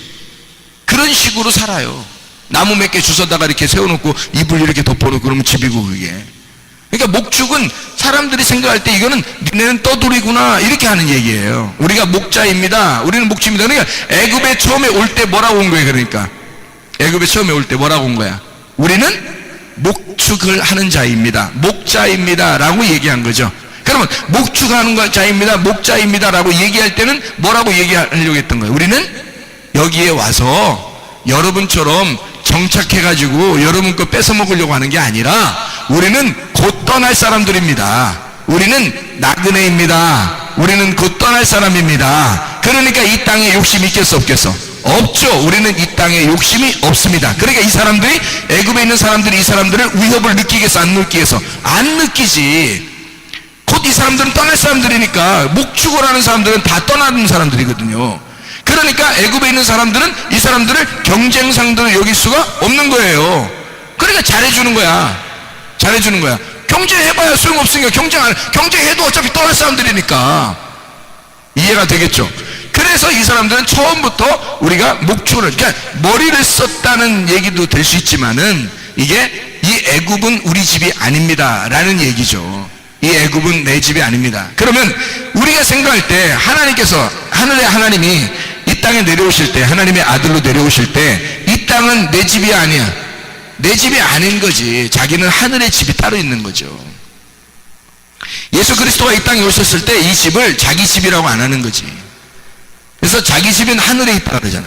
그런 식으로 살아요. 나무 몇 개 주워다가 이렇게 세워놓고 이불 이렇게 덮어놓고 그러면 집이고. 그게 그러니까 목축은 사람들이 생각할 때 이거는 니네는 떠돌이구나 이렇게 하는 얘기예요. 우리가 목자입니다. 우리는 목축입니다. 그러니까 애굽에 처음에 올 때 뭐라고 온 거예요? 그러니까 애굽에 처음에 올 때 뭐라고 온 거야? 우리는 목축을 하는 자입니다. 목자입니다 라고 얘기한 거죠. 그러면 목축하는 자입니다, 목자입니다 라고 얘기할 때는 뭐라고 얘기하려고 했던 거예요? 우리는 여기에 와서 여러분처럼 정착해가지고 여러분 거 뺏어 먹으려고 하는 게 아니라 우리는 곧 떠날 사람들입니다. 우리는 나그네입니다. 우리는 곧 떠날 사람입니다. 그러니까 이 땅에 욕심이 있겠어, 없겠어? 없죠. 우리는 이 땅에 욕심이 없습니다. 그러니까 이 사람들이, 애굽에 있는 사람들이 이 사람들을 위협을 느끼겠어, 안 느끼겠어? 안 느끼지. 곧 이 사람들은 떠날 사람들이니까. 목축을 하는 사람들은 다 떠나는 사람들이거든요. 그러니까 애굽에 있는 사람들은 이 사람들을 경쟁 상대로 여길 수가 없는 거예요. 그러니까 잘해주는 거야. 잘해주는 거야. 경쟁해봐야 소용없으니까 경쟁해도 어차피 떠날 사람들이니까. 이해가 되겠죠? 그래서 이 사람들은 처음부터 우리가 목축을, 그러니까 머리를 썼다는 얘기도 될 수 있지만은 이게 이 애굽은 우리 집이 아닙니다 라는 얘기죠. 이 애굽은 내 집이 아닙니다. 그러면 우리가 생각할 때 하나님께서, 하늘의 하나님이 이 땅에 내려오실 때, 하나님의 아들로 내려오실 때 이 땅은 내 집이 아니야. 내 집이 아닌 거지. 자기는 하늘의 집이 따로 있는 거죠. 예수 그리스도가 이 땅에 오셨을 때 이 집을 자기 집이라고 안 하는 거지. 그래서 자기 집은 하늘에 있다 그러잖아.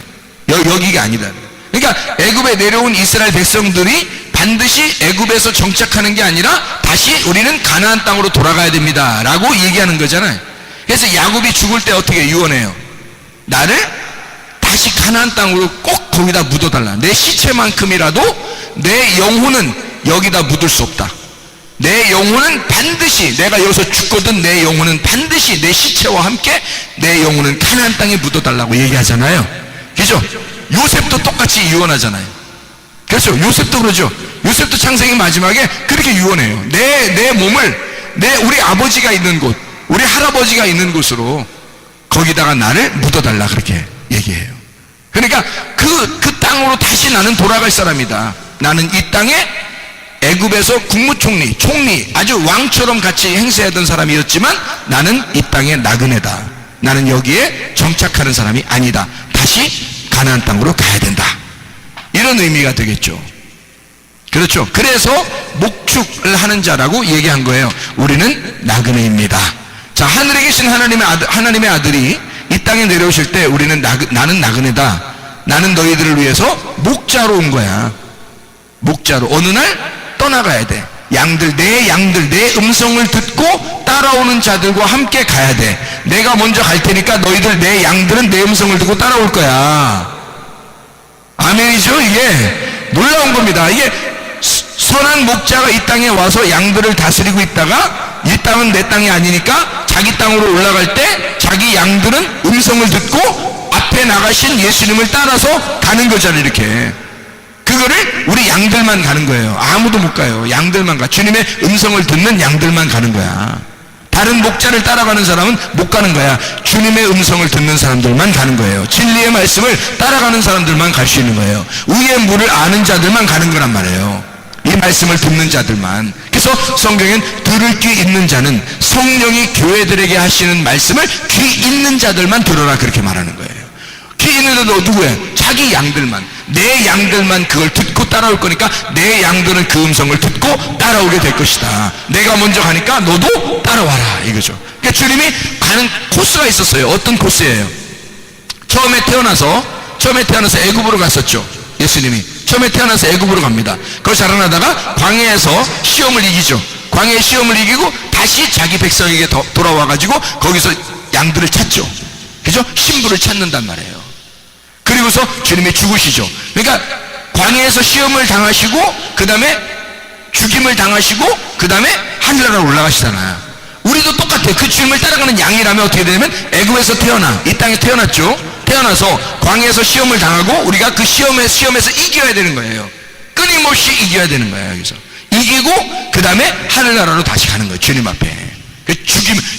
여기가 아니다. 그러니까 애굽에 내려온 이스라엘 백성들이 반드시 애굽에서 정착하는 게 아니라 다시 우리는 가나안 땅으로 돌아가야 됩니다 라고 얘기하는 거잖아요. 그래서 야곱이 죽을 때 어떻게 유언해요? 나를 다시 가나안 땅으로 꼭 거기다 묻어달라. 내 시체만큼이라도 내 영혼은 여기다 묻을 수 없다. 내 영혼은 반드시, 내가 여기서 죽거든 내 영혼은 반드시 내 시체와 함께 내 영혼은 가나안 땅에 묻어달라고 얘기하잖아요. 그죠? 요셉도 똑같이 유언하잖아요. 그렇죠? 요셉도 그러죠. 요셉도 창세기 마지막에 그렇게 유언해요. 내 몸을 우리 아버지가 있는 곳, 우리 할아버지가 있는 곳으로 거기다가 나를 묻어달라 그렇게 얘기해요. 그러니까 그 땅으로 다시 나는 돌아갈 사람이다. 나는 이 땅에 애굽에서 국무총리, 총리, 아주 왕처럼 같이 행세하던 사람이었지만 나는 이 땅의 나그네다. 나는 여기에 정착하는 사람이 아니다. 다시 가나안 땅으로 가야 된다. 이런 의미가 되겠죠. 그렇죠. 그래서 목축을 하는 자라고 얘기한 거예요. 우리는 나그네입니다. 자, 하늘에 계신 하나님의 아들이 이 땅에 내려오실 때 우리는 나는 나그네다. 나는 너희들을 위해서 목자로 온 거야. 목자로. 어느 날 떠나가야 돼. 내 양들, 내 음성을 듣고 따라오는 자들과 함께 가야 돼. 내가 먼저 갈 테니까 너희들, 내 양들은 내 음성을 듣고 따라올 거야. 아멘이죠? 이게 놀라운 겁니다. 이게 선한 목자가 이 땅에 와서 양들을 다스리고 있다가 이 땅은 내 땅이 아니니까 자기 땅으로 올라갈 때 자기 양들은 음성을 듣고 앞에 나가신 예수님을 따라서 가는 거잖아요. 이렇게 그거를 우리 양들만 가는 거예요. 아무도 못 가요. 양들만 가. 주님의 음성을 듣는 양들만 가는 거야. 다른 목자를 따라가는 사람은 못 가는 거야. 주님의 음성을 듣는 사람들만 가는 거예요. 진리의 말씀을 따라가는 사람들만 갈 수 있는 거예요. 의의 물을 아는 자들만 가는 거란 말이에요. 이 말씀을 듣는 자들만. 그래서 성경엔 들을 귀 있는 자는 성령이 교회들에게 하시는 말씀을 귀 있는 자들만 들어라, 그렇게 말하는 거예요. 귀 있는 자도 누구예요? 자기 양들만. 내 양들만 그걸 듣고 따라올 거니까 내 양들은 그 음성을 듣고 따라오게 될 것이다. 내가 먼저 가니까 너도 따라와라, 이거죠. 그러니까 주님이 가는 코스가 있었어요. 어떤 코스예요? 처음에 태어나서 애굽으로 갔었죠. 예수님이 처음에 태어나서 애굽으로 갑니다. 그걸 자라나다가 광야에서 시험을 이기죠. 광야의 시험을 이기고 다시 자기 백성에게 돌아와가지고 거기서 양들을 찾죠. 그죠? 신부를 찾는단 말이에요. 그리고서 주님이 죽으시죠. 그러니까 광야에서 시험을 당하시고 그 다음에 죽임을 당하시고 그 다음에 하늘나라로 올라가시잖아요. 우리도 똑같아요. 그 주님을 따라가는 양이라면 어떻게 되냐면 애굽에서 이 땅에 태어났죠. 태어나서 광야에서 시험을 당하고 우리가 그 시험에서 이겨야 되는 거예요. 끊임없이 이겨야 되는 거예요. 여기서 이기고 그 다음에 하늘나라로 다시 가는 거예요. 주님 앞에.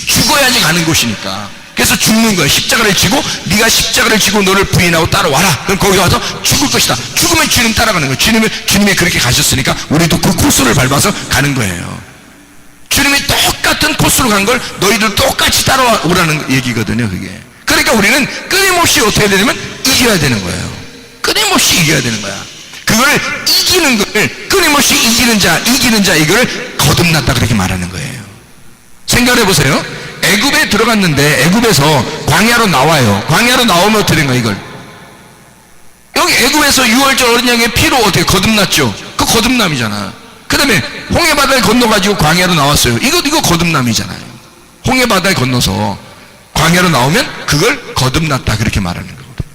죽어야지 가는 곳이니까. 그래서 죽는 거예요. 십자가를 지고 네가 십자가를 지고 너를 부인하고 따라와라. 그럼 거기 와서 죽을 것이다. 죽으면 주님 따라가는 거예요. 주님이 그렇게 가셨으니까 우리도 그 코스를 밟아서 가는 거예요. 주님이 똑같은 코스로 간 걸 너희들 똑같이 따라오라는 얘기거든요. 그게. 그러니까 우리는 끊임없이 어떻게 되냐면 이겨야 되는 거예요. 끊임없이 이겨야 되는 거야. 그걸 이기는 걸 끊임없이 이기는 자 이걸 거듭났다, 그렇게 말하는 거예요. 생각해 보세요. 애굽에 들어갔는데 애굽에서 광야로 나와요. 광야로 나오면 어떻게 된 거야, 이걸? 여기 애굽에서 유월절 어린 양의 피로 어떻게 거듭났죠? 그 거듭남이잖아. 그 다음에 홍해바다를 건너가지고 광야로 나왔어요. 이거 거듭남이잖아요. 홍해바다를 건너서 광야로 나오면 그걸 거듭났다, 그렇게 말하는 거거든요.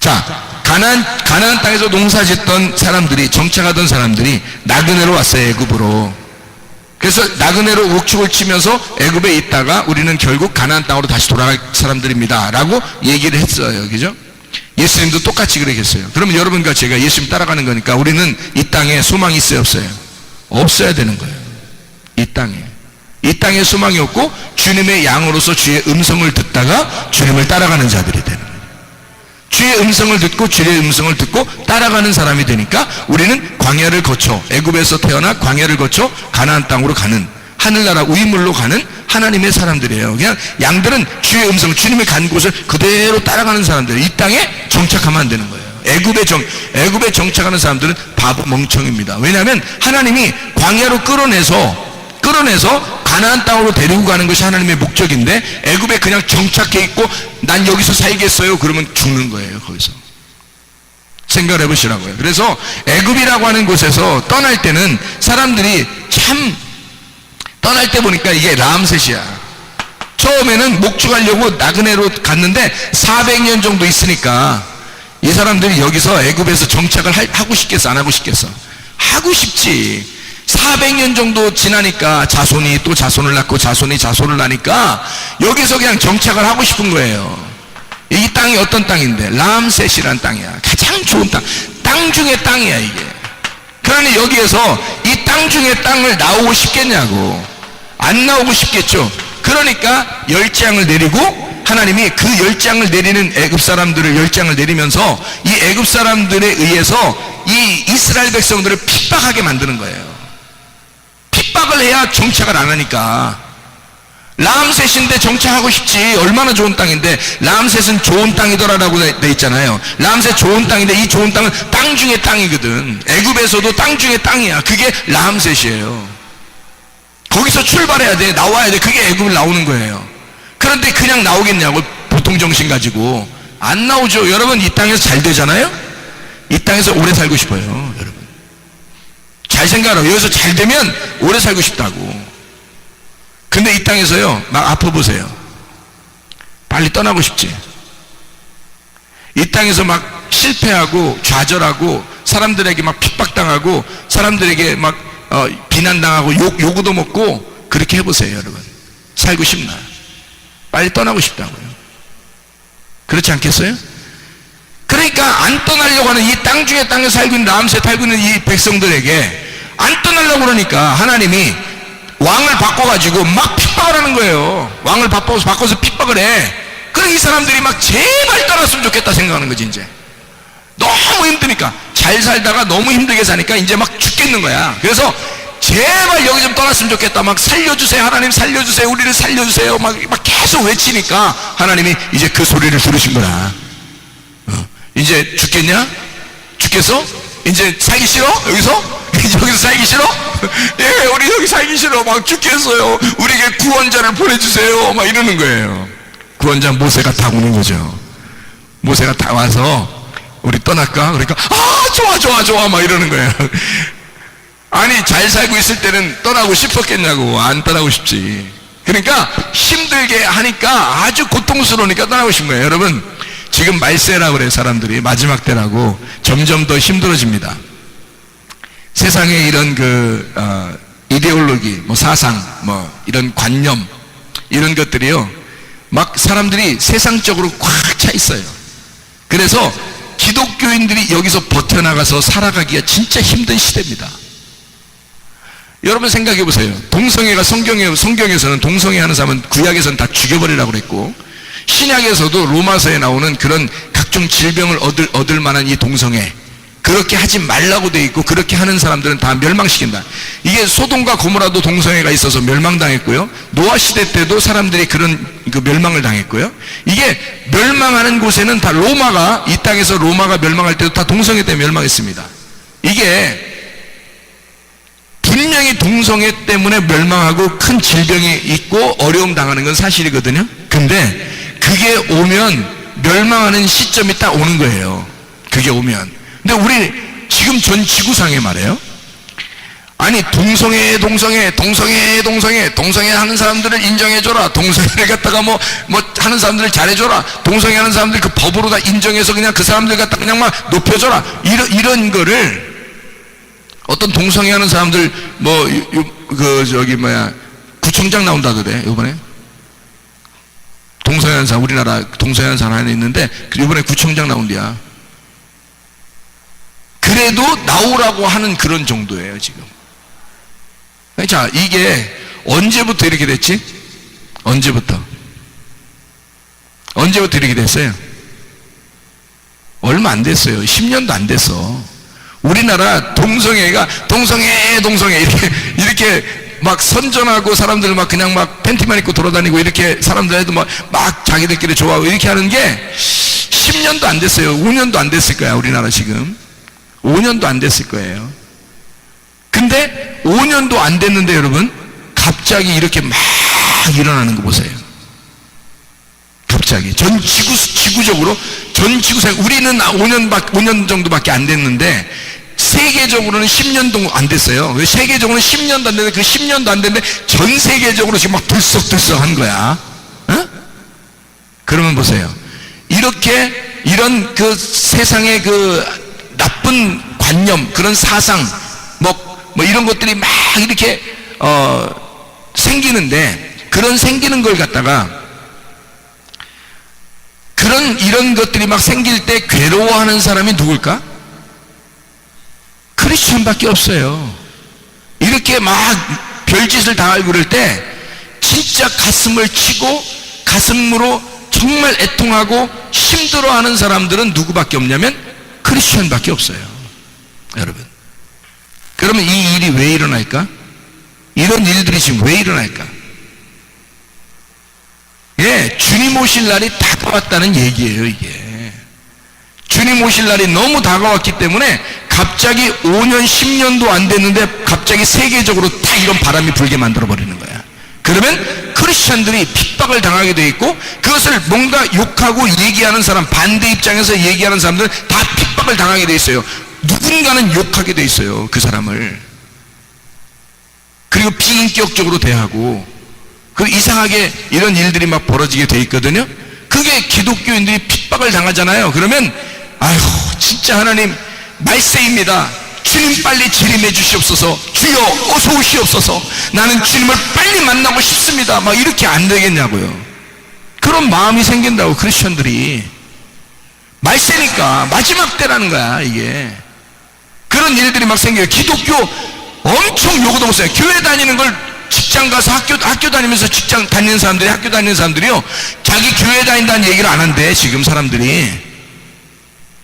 자, 가나안 땅에서 농사짓던 사람들이, 정착하던 사람들이 나그네로 왔어요. 애굽으로. 그래서 나그네로 목축을 치면서 애굽에 있다가 우리는 결국 가나안 땅으로 다시 돌아갈 사람들입니다 라고 얘기를 했어요. 그죠? 예수님도 똑같이 그러겠어요. 그러면 여러분과 제가 예수님 따라가는 거니까 우리는 이 땅에 소망이 있어요, 없어요? 없어야 되는 거예요. 이 땅에 소망이 없고 주님의 양으로서 주의 음성을 듣다가 주님을 따라가는 자들이 되는 거예요. 주의 음성을 듣고 주의 음성을 듣고 따라가는 사람이 되니까 우리는 광야를 거쳐, 애굽에서 태어나 광야를 거쳐 가나안 땅으로 가는, 하늘나라 우이물로 가는 하나님의 사람들이에요. 그냥 양들은 주의 음성, 주님이 간 곳을 그대로 따라가는 사람들이에요. 이 땅에 정착하면 안 되는 거예요. 애굽에 정착하는 사람들은 바보 멍청입니다. 왜냐하면 하나님이 광야로 끌어내서 가나안 땅으로 데리고 가는 것이 하나님의 목적인데 애굽에 그냥 정착해 있고 난 여기서 살겠어요 그러면 죽는 거예요. 거기서 생각을 해보시라고요. 그래서 애굽이라고 하는 곳에서 떠날 때는 사람들이 참, 떠날 때 보니까 이게 람셋이야. 처음에는 목축하려고 나그네로 갔는데 400년 정도 있으니까 이 사람들이 여기서 애굽에서 정착을 하고 싶겠어, 안 하고 싶겠어? 하고 싶지. 400년 정도 지나니까 자손이 또 자손을 낳고 자손이 자손을 낳으니까 여기서 그냥 정착을 하고 싶은 거예요. 이 땅이 어떤 땅인데? 람셋이란 땅이야. 가장 좋은 땅 중의 땅이야 이게. 그러니 여기에서 이 땅 중의 땅을 나오고 싶겠냐고. 안 나오고 싶겠죠. 그러니까 열장을 내리고 하나님이 그 열장을 내리는 애굽 사람들을 열장을 내리면서 이 애굽 사람들에 의해서 이 이스라엘 백성들을 핍박하게 만드는 거예요. 핍박을 해야 정착을 안 하니까. 람셋인데 정착하고 싶지. 얼마나 좋은 땅인데. 람셋은 좋은 땅이더라라고 돼 있잖아요. 람셋 좋은 땅인데 이 좋은 땅은 땅 중에 땅이거든. 애굽에서도 땅 중에 땅이야. 그게 람셋이에요. 거기서 출발해야 돼. 나와야 돼. 그게 애굽을 나오는 거예요. 그런데 그냥 나오겠냐고. 보통 정신 가지고 안 나오죠. 여러분, 이 땅에서 잘 되잖아요. 이 땅에서 오래 살고 싶어요. 여러분, 잘 생각하라고. 여기서 잘 되면 오래 살고 싶다고. 근데 이 땅에서요, 막 아파보세요. 빨리 떠나고 싶지. 이 땅에서 막 실패하고 좌절하고 사람들에게 막 핍박당하고 사람들에게 막 비난당하고 요구도 먹고 그렇게 해보세요. 여러분, 살고 싶나? 빨리 떠나고 싶다고요. 그렇지 않겠어요? 그러니까 안 떠나려고 하는 이 땅 중에 땅에 살고 있는 람셋 살고 있는 이 백성들에게 안 떠나려고 그러니까 하나님이 왕을 바꿔가지고 막 핍박을 하는 거예요. 왕을 바꿔서 핍박을 해. 그럼 이 사람들이 막 제발 떠났으면 좋겠다 생각하는 거지. 이제 너무 힘드니까, 잘 살다가 너무 힘들게 사니까 이제 막 죽겠는 거야. 그래서 제발 여기 좀 떠났으면 좋겠다. 막 살려주세요. 하나님 살려주세요. 우리를 살려주세요. 막 계속 외치니까 하나님이 이제 그 소리를 들으신 거야. 이제 죽겠냐? 죽겠어? 이제 살기 싫어? 여기서 살기 싫어? 예, 우리 여기 살기 싫어. 막 죽겠어요. 우리에게 구원자를 보내주세요. 막 이러는 거예요. 구원자 모세가 다 오는 거죠. 모세가 다 와서 우리 떠날까? 그러니까 좋아 막 이러는 거예요. 아니, 잘 살고 있을 때는 떠나고 싶었겠냐고. 안 떠나고 싶지. 그러니까 힘들게 하니까, 아주 고통스러우니까 떠나고 싶은 거예요. 여러분, 지금 말세라고 그래요. 사람들이 마지막 때라고. 점점 더 힘들어집니다. 세상에 이런 이데올로기, 사상, 이런 관념, 이런 것들이요, 막 사람들이 세상적으로 꽉 차 있어요. 그래서 기독교인들이 여기서 버텨나가서 살아가기가 진짜 힘든 시대입니다. 여러분 생각해 보세요. 동성애가 성경에서는 동성애 하는 사람은 구약에서는 다 죽여버리라고 그랬고, 신약에서도 로마서에 나오는 그런 각종 질병을 얻을 만한 이 동성애, 그렇게 하지 말라고 돼 있고, 그렇게 하는 사람들은 다 멸망시킨다. 이게 소돔과 고모라도 동성애가 있어서 멸망당했고요, 노아 시대 때도 사람들이 그런 멸망을 당했고요. 이게 멸망하는 곳에는 다 로마가, 이 땅에서 로마가 멸망할 때도 다 동성애 때문에 멸망했습니다. 이게 분명히 동성애 때문에 멸망하고 큰 질병이 있고 어려움 당하는 건 사실이거든요. 근데 그게 오면 멸망하는 시점이 딱 오는 거예요. 그게 오면. 근데 우리 지금 전 지구상에 말이에요, 아니 동성애 하는 사람들을 인정해줘라. 동성애를 갖다가 뭐 하는 사람들을 잘해줘라. 동성애 하는 사람들 그 법으로 다 인정해서 그냥 그 사람들 갖다 그냥 막 높여줘라. 이런 거를 어떤 동성애 하는 사람들 구청장 나온다더래. 이번에 동성애 하는 사람, 우리나라 동성애 하는 사람 하나 있는데 이번에 구청장 나온대야. 그래도 나오라고 하는 그런 정도예요 지금. 자, 이게 언제부터 이렇게 됐지? 언제부터 이렇게 됐어요? 얼마 안 됐어요. 10년도 안 됐어. 우리나라 동성애 이렇게 막 선전하고 사람들 막 그냥 막 팬티만 입고 돌아다니고 이렇게 사람들 해도 막 자기들끼리 좋아하고 이렇게 하는 게 10년도 안 됐어요. 5년도 안 됐을 거야. 우리나라 지금 5년도 안 됐을 거예요. 근데 5년도 안 됐는데 여러분, 갑자기 이렇게 막 일어나는 거 보세요. 갑자기 전 지구적으로 전 지구상, 우리는 5년 정도밖에 안 됐는데 세계적으로는 10년도 안 됐어요. 세계적으로는 10년도 안 됐는데 그 10년도 안 됐는데 전 세계적으로 지금 막 들썩들썩 한 거야. 그러면 보세요. 이런 그 세상의 그 나쁜 관념, 그런 사상, 이런 것들이 막 이렇게 생기는데, 그런 생기는 걸 갖다가 이런 것들이 막 생길 때 괴로워하는 사람이 누굴까? 크리스천밖에 없어요. 이렇게 막 별짓을 당하고 그럴 때 진짜 가슴을 치고 가슴으로 정말 애통하고 힘들어하는 사람들은 누구밖에 없냐면 크리스천밖에 없어요. 여러분, 그러면 이 일이 왜 일어날까? 이런 일들이 지금 왜 일어날까? 예, 주님 오실 날이 다가왔다는 얘기예요, 이게. 주님 오실 날이 너무 다가왔기 때문에 갑자기 5년, 10년도 안 됐는데 갑자기 세계적으로 다 이런 바람이 불게 만들어버리는 거야. 그러면 크리스천들이 핍박을 당하게 돼 있고, 그것을 뭔가 욕하고 얘기하는 사람, 반대 입장에서 얘기하는 사람들은 다 핍박을 당하게 돼 있어요. 누군가는 욕하게 돼 있어요, 그 사람을. 그리고 비인격적으로 대하고, 그리고 이상하게 이런 일들이 막 벌어지게 돼 있거든요. 그게 기독교인들이 핍박을 당하잖아요. 그러면 아휴, 진짜 하나님 말세입니다. 주님 빨리 재림해 주시옵소서. 주여 어서 오시옵소서. 나는 주님을 빨리 만나고 싶습니다. 막 이렇게 안 되겠냐고요. 그런 마음이 생긴다고, 크리스천들이. 말세니까 마지막 때라는 거야, 이게. 그런 일들이 막 생겨요. 기독교 엄청 요구도 못 써요. 교회 다니는 걸, 직장 가서 학교 다니면서 직장 다니는 사람들이, 학교 다니는 사람들이요, 자기 교회 다닌다는 얘기를 안 한대, 지금 사람들이.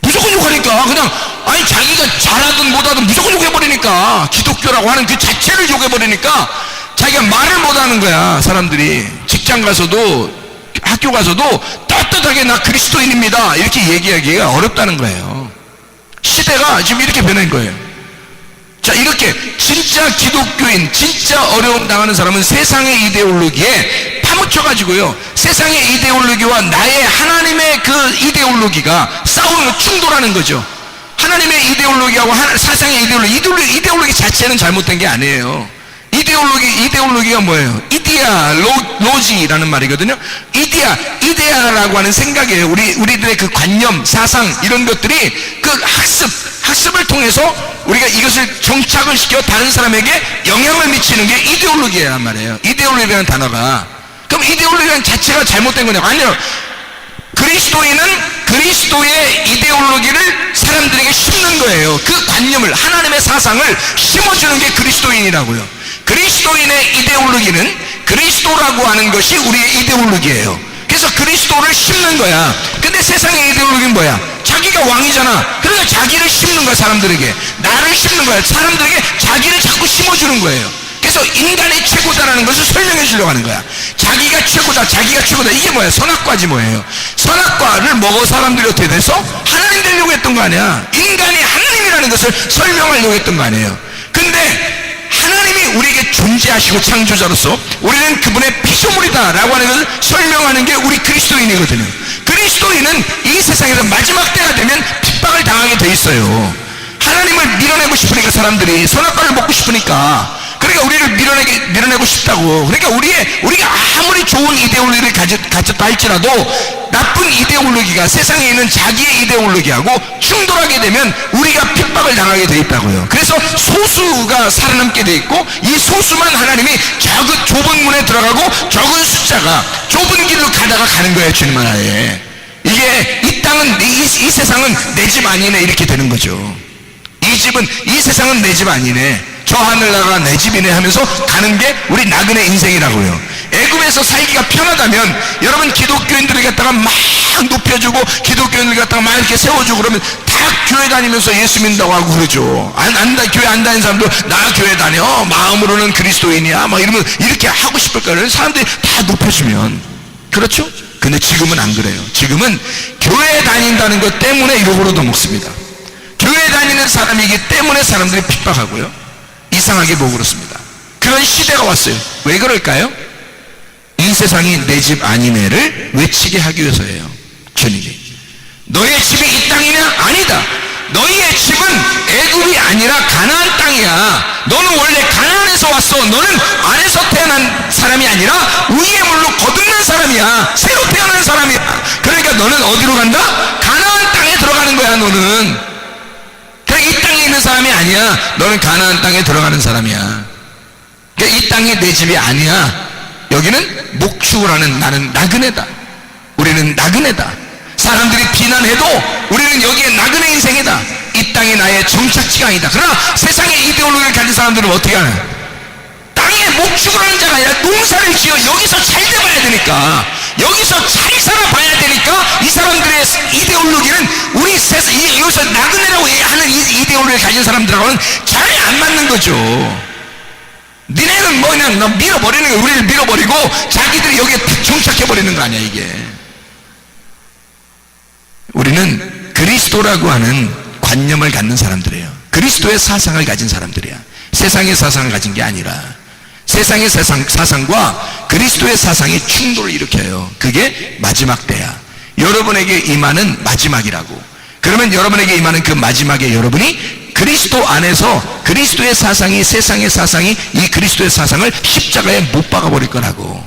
무조건 욕하니까. 그냥, 아니, 자기가 잘하든 못하든 무조건 욕해버리니까. 기독교라고 하는 그 자체를 욕해버리니까 자기가 말을 못하는 거야, 사람들이. 직장 가서도, 학교 가서도 떳떳하게 나 그리스도인입니다, 이렇게 얘기하기가 어렵다는 거예요. 시대가 지금 이렇게 변한 거예요. 자, 이렇게 진짜 기독교인, 진짜 어려움 당하는 사람은 세상의 이데올로기에 파묻혀가지고요, 세상의 이데올로기와 나의 하나님의 그 이데올로기가 싸우는, 충돌하는 거죠. 하나님의 이데올로기하고 세상의 이데올로기 자체는 잘못된 게 아니에요. 이데올로기가 뭐예요? 이데아로지라는 말이거든요. 이데아라고 하는 생각이에요. 우리들의 그 관념, 사상, 이런 것들이 그 학습을 통해서 우리가 이것을 정착을 시켜 다른 사람에게 영향을 미치는 게 이데올로기란 말이에요. 이데올로기라는 단어가. 그럼 이데올로기라는 자체가 잘못된 거냐? 아니요. 그리스도인은 그리스도의 이데올로기를 사람들에게 심는 거예요. 그 관념을, 하나님의 사상을 심어주는 게 그리스도인이라고요. 그리스도인의 이데올로기는, 그리스도라고 하는 것이 우리의 이데올로기예요. 그래서 그리스도를 심는 거야. 근데 세상의 이데올로기는 뭐야? 자기가 왕이잖아. 그러니까 자기를 심는 거야, 사람들에게. 나를 심는 거야. 사람들에게 자기를 자꾸 심어주는 거예요. 그래서 인간이 최고다라는 것을 설명해 주려고 하는 거야. 자기가 최고다, 자기가 최고다. 이게 뭐야? 선악과지 뭐예요? 선악과를 먹어 사람들이 어떻게 돼서 하나님 되려고 했던 거 아니야. 인간이 하나님이라는 것을 설명하려고 했던 거 아니에요. 근데 하나님이 우리에게 존재하시고 창조자로서 우리는 그분의 피조물이다라고 하는 것을 설명하는 게 우리 그리스도인이거든요. 그리스도인은 이 세상에서 마지막 때가 되면 핍박을 당하게 돼 있어요. 하나님을 밀어내고 싶으니까, 사람들이 선악과를 먹고 싶으니까. 그러니까 우리를 밀어내고 싶다고. 그러니까 우리가 아무리 좋은 이데올로기를 가졌다 할지라도 나쁜 이데올로기가, 세상에 있는 자기의 이데올로기하고 충돌하게 되면 우리가 핍박을 당하게 돼 있다고요. 그래서 소수가 살아남게 돼 있고, 이 소수만 하나님이 좁은 문에 들어가고 적은 숫자가 좁은 길로 가는 거예요, 주님 나라에. 이게 이 땅은, 이 세상은 내 집 아니네, 이렇게 되는 거죠. 이 세상은 내 집 아니네, 저 하늘나라가 내 집이네 하면서 가는 게 우리 나그네 인생이라고요. 애굽에서 살기가 편하다면 여러분, 기독교인들을 갖다가 막 높여주고 기독교인들 갖다가 막 이렇게 세워주고 그러면 다 교회 다니면서 예수 믿는다고 하고 그러죠. 교회 안 다니는 사람도 나 교회 다녀, 마음으로는 그리스도인이야, 막 이러면 이렇게 하고 싶을 거예요. 사람들이 다 높여주면. 그렇죠? 근데 지금은 안 그래요. 지금은 교회 다닌다는 것 때문에 욕으로도 먹습니다. 교회 다니는 사람이기 때문에 사람들이 핍박하고요, 이상하게 보고 그렇습니다. 그런 시대가 왔어요. 왜 그럴까요? 이 세상이 내 집 아니네를 외치게 하기 위해서예요. 주님이 너의 집이 이 땅이냐? 아니다. 너희의 집은 애굽이 아니라 가나안 땅이야. 너는 원래 가나안에서 왔어. 너는 안에서 태어난 사람이 아니라 위의 물로 거듭난 사람이야. 새로 태어난 사람이야. 그러니까 너는 어디로 간다? 가나안 땅에 들어가는 거야. 너는 그러니까 이 땅에 있는 사람이 아니야. 너는 가나안 땅에 들어가는 사람이야. 그러니까 이 땅이 내 집이 아니야. 여기는 목축을 하는, 나는 나그네다. 우리는 나그네다. 사람들이 비난해도 우리는 여기에 나그네 인생이다. 이 땅이 나의 정착지가 아니다. 그러나 세상의 이데올로기를 가진 사람들은 어떻게 하냐? 땅에 목축을 하는 자가 아니라 농사를 지어 여기서 잘 돼봐야 되니까, 여기서 잘 살아봐야 되니까 이 사람들의 이데올로기는 우리 세상, 여기서 나그네라고 하는 이데올로기를 가진 사람들하고는 잘 안 맞는 거죠. 니네는 뭐냐, 밀어버리는 거야. 우리를 밀어버리고 자기들이 여기에 탁 정착해버리는 거 아니야, 이게. 우리는 그리스도라고 하는 관념을 갖는 사람들이에요. 그리스도의 사상을 가진 사람들이야. 세상의 사상을 가진 게 아니라. 세상의 사상과 그리스도의 사상이 충돌을 일으켜요. 그게 마지막 때야. 여러분에게 임하는 마지막이라고. 그러면 여러분에게 임하는 그 마지막에 여러분이 그리스도 안에서 그리스도의 사상이, 세상의 사상이 이 그리스도의 사상을 십자가에 못 박아버릴 거라고.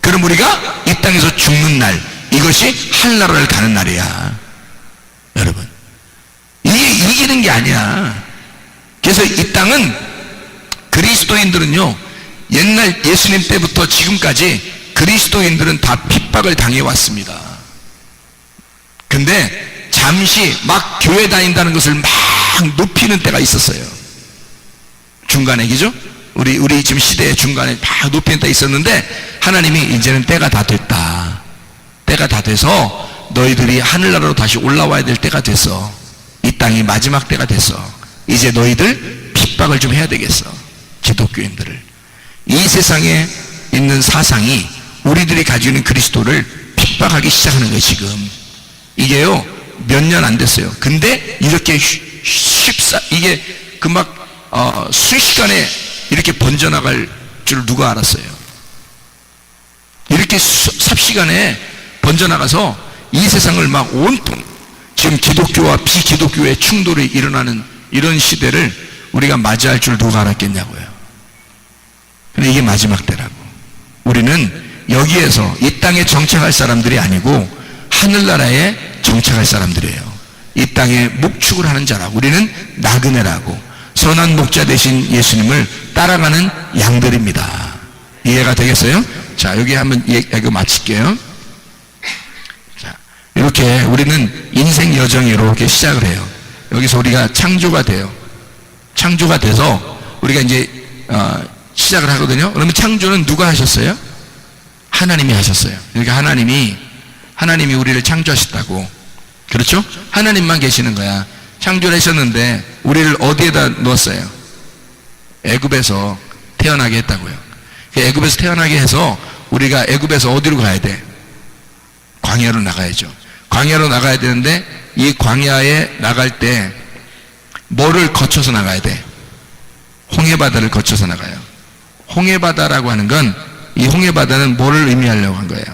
그럼 우리가 이 땅에서 죽는 날, 이것이 하늘나라를 가는 날이야. 여러분, 이게 이기는 게 아니야. 그래서 이 땅은, 그리스도인들은요, 옛날 예수님 때부터 지금까지 그리스도인들은 다 핍박을 당해왔습니다. 근데 잠시 막 교회 다닌다는 것을 막 높이는 때가 있었어요. 중간에, 그죠? 우리 지금 시대의 중간에 막 높이는 때가 있었는데, 하나님이 이제는 때가 다 됐다. 때가 다 돼서 너희들이 하늘나라로 다시 올라와야 될 때가 됐어. 이 땅이 마지막 때가 됐어. 이제 너희들 핍박을 좀 해야 되겠어. 기독교인들을. 이 세상에 있는 사상이 우리들이 가지고 있는 그리스도를 핍박하기 시작하는 거예요, 지금. 이게요, 몇 년 안 됐어요. 근데 이렇게 이게 순식간에 이렇게 번져나갈 줄 누가 알았어요? 이렇게 삽시간에 번져나가서 이 세상을 막 온통, 지금 기독교와 비기독교의 충돌이 일어나는 이런 시대를 우리가 맞이할 줄 누가 알았겠냐고요. 근데 이게 마지막 때라고. 우리는 여기에서 이 땅에 정착할 사람들이 아니고 하늘나라에 정착할 사람들이에요. 이 땅에 목축을 하는 자라고. 우리는 나그네라고. 선한 목자 되신 예수님을 따라가는 양들입니다. 이해가 되겠어요? 자, 여기 한번 이거 마칠게요. 자, 이렇게 우리는 인생 여정이 이렇게 시작을 해요. 여기서 우리가 창조가 돼요. 창조가 돼서 우리가 이제 시작을 하거든요. 그러면 창조는 누가 하셨어요? 하나님이 하셨어요. 그러니까 하나님이 우리를 창조하셨다고. 그렇죠? 하나님만 계시는 거야. 창조를 하셨는데 우리를 어디에다 넣었어요? 애굽에서 태어나게 했다고요. 애굽에서 태어나게 해서 우리가 애굽에서 어디로 가야 돼? 광야로 나가야죠. 광야로 나가야 되는데 이 광야에 나갈 때 뭐를 거쳐서 나가야 돼? 홍해바다를 거쳐서 나가요. 홍해바다라고 하는 건, 이 홍해바다는 뭐를 의미하려고 한 거예요?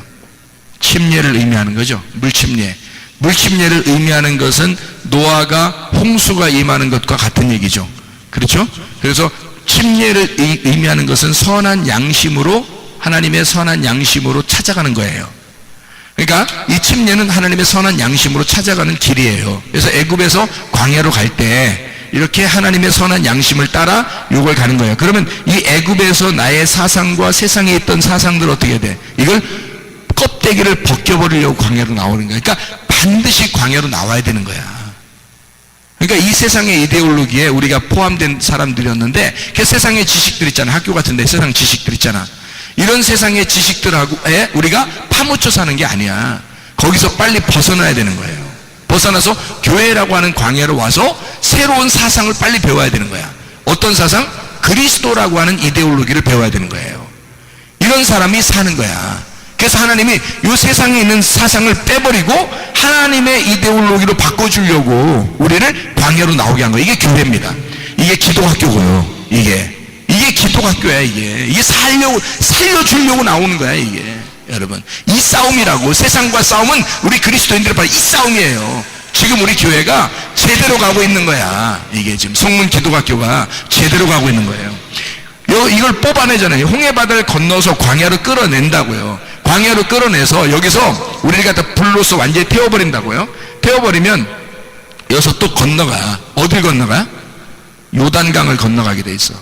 침례를 의미하는 거죠. 물침례. 물침례를 의미하는 것은 노아가 홍수가 임하는 것과 같은 얘기죠. 그렇죠? 그래서 침례를 의미하는 것은 선한 양심으로, 하나님의 선한 양심으로 찾아가는 거예요. 그러니까 이 침례는 하나님의 선한 양심으로 찾아가는 길이에요. 그래서 애굽에서 광야로 갈 때 이렇게 하나님의 선한 양심을 따라 요걸 가는 거예요. 그러면 이 애굽에서 나의 사상과 세상에 있던 사상들 어떻게 돼? 이걸 껍데기를 벗겨버리려고 광야로 나오는 거예요. 그러니까 반드시 광야로 나와야 되는 거야. 그러니까 이 세상의 이데올로기에 우리가 포함된 사람들이었는데, 그 세상의 지식들 있잖아. 학교 같은데 세상 지식들 있잖아. 이런 세상의 지식들하고에 우리가 파묻혀 사는 게 아니야. 거기서 빨리 벗어나야 되는 거예요. 벗어나서 교회라고 하는 광야로 와서 새로운 사상을 빨리 배워야 되는 거야. 어떤 사상? 그리스도라고 하는 이데올로기를 배워야 되는 거예요. 이런 사람이 사는 거야. 그래서 하나님이 이 세상에 있는 사상을 빼버리고 하나님의 이데올로기로 바꿔주려고 우리를 광야로 나오게 한 거예요. 이게 교회입니다. 이게 기독학교고요. 이게 기독학교야. 이게 살려주려고 나오는 거야. 이게 여러분, 이 싸움이라고. 세상과 싸움은 우리 그리스도인들의 바로 이 싸움이에요. 지금 우리 교회가 제대로 가고 있는 거야. 이게 지금 성문 기독학교가 제대로 가고 있는 거예요. 이걸 뽑아내잖아요. 홍해바다를 건너서 광야로 끌어낸다고요. 광야로 끌어내서 여기서 우리를 갖다 불로서 완전히 태워버린다고요. 태워버리면 여기서 또 건너가. 어딜 건너가? 요단강을 건너가게 돼 있어.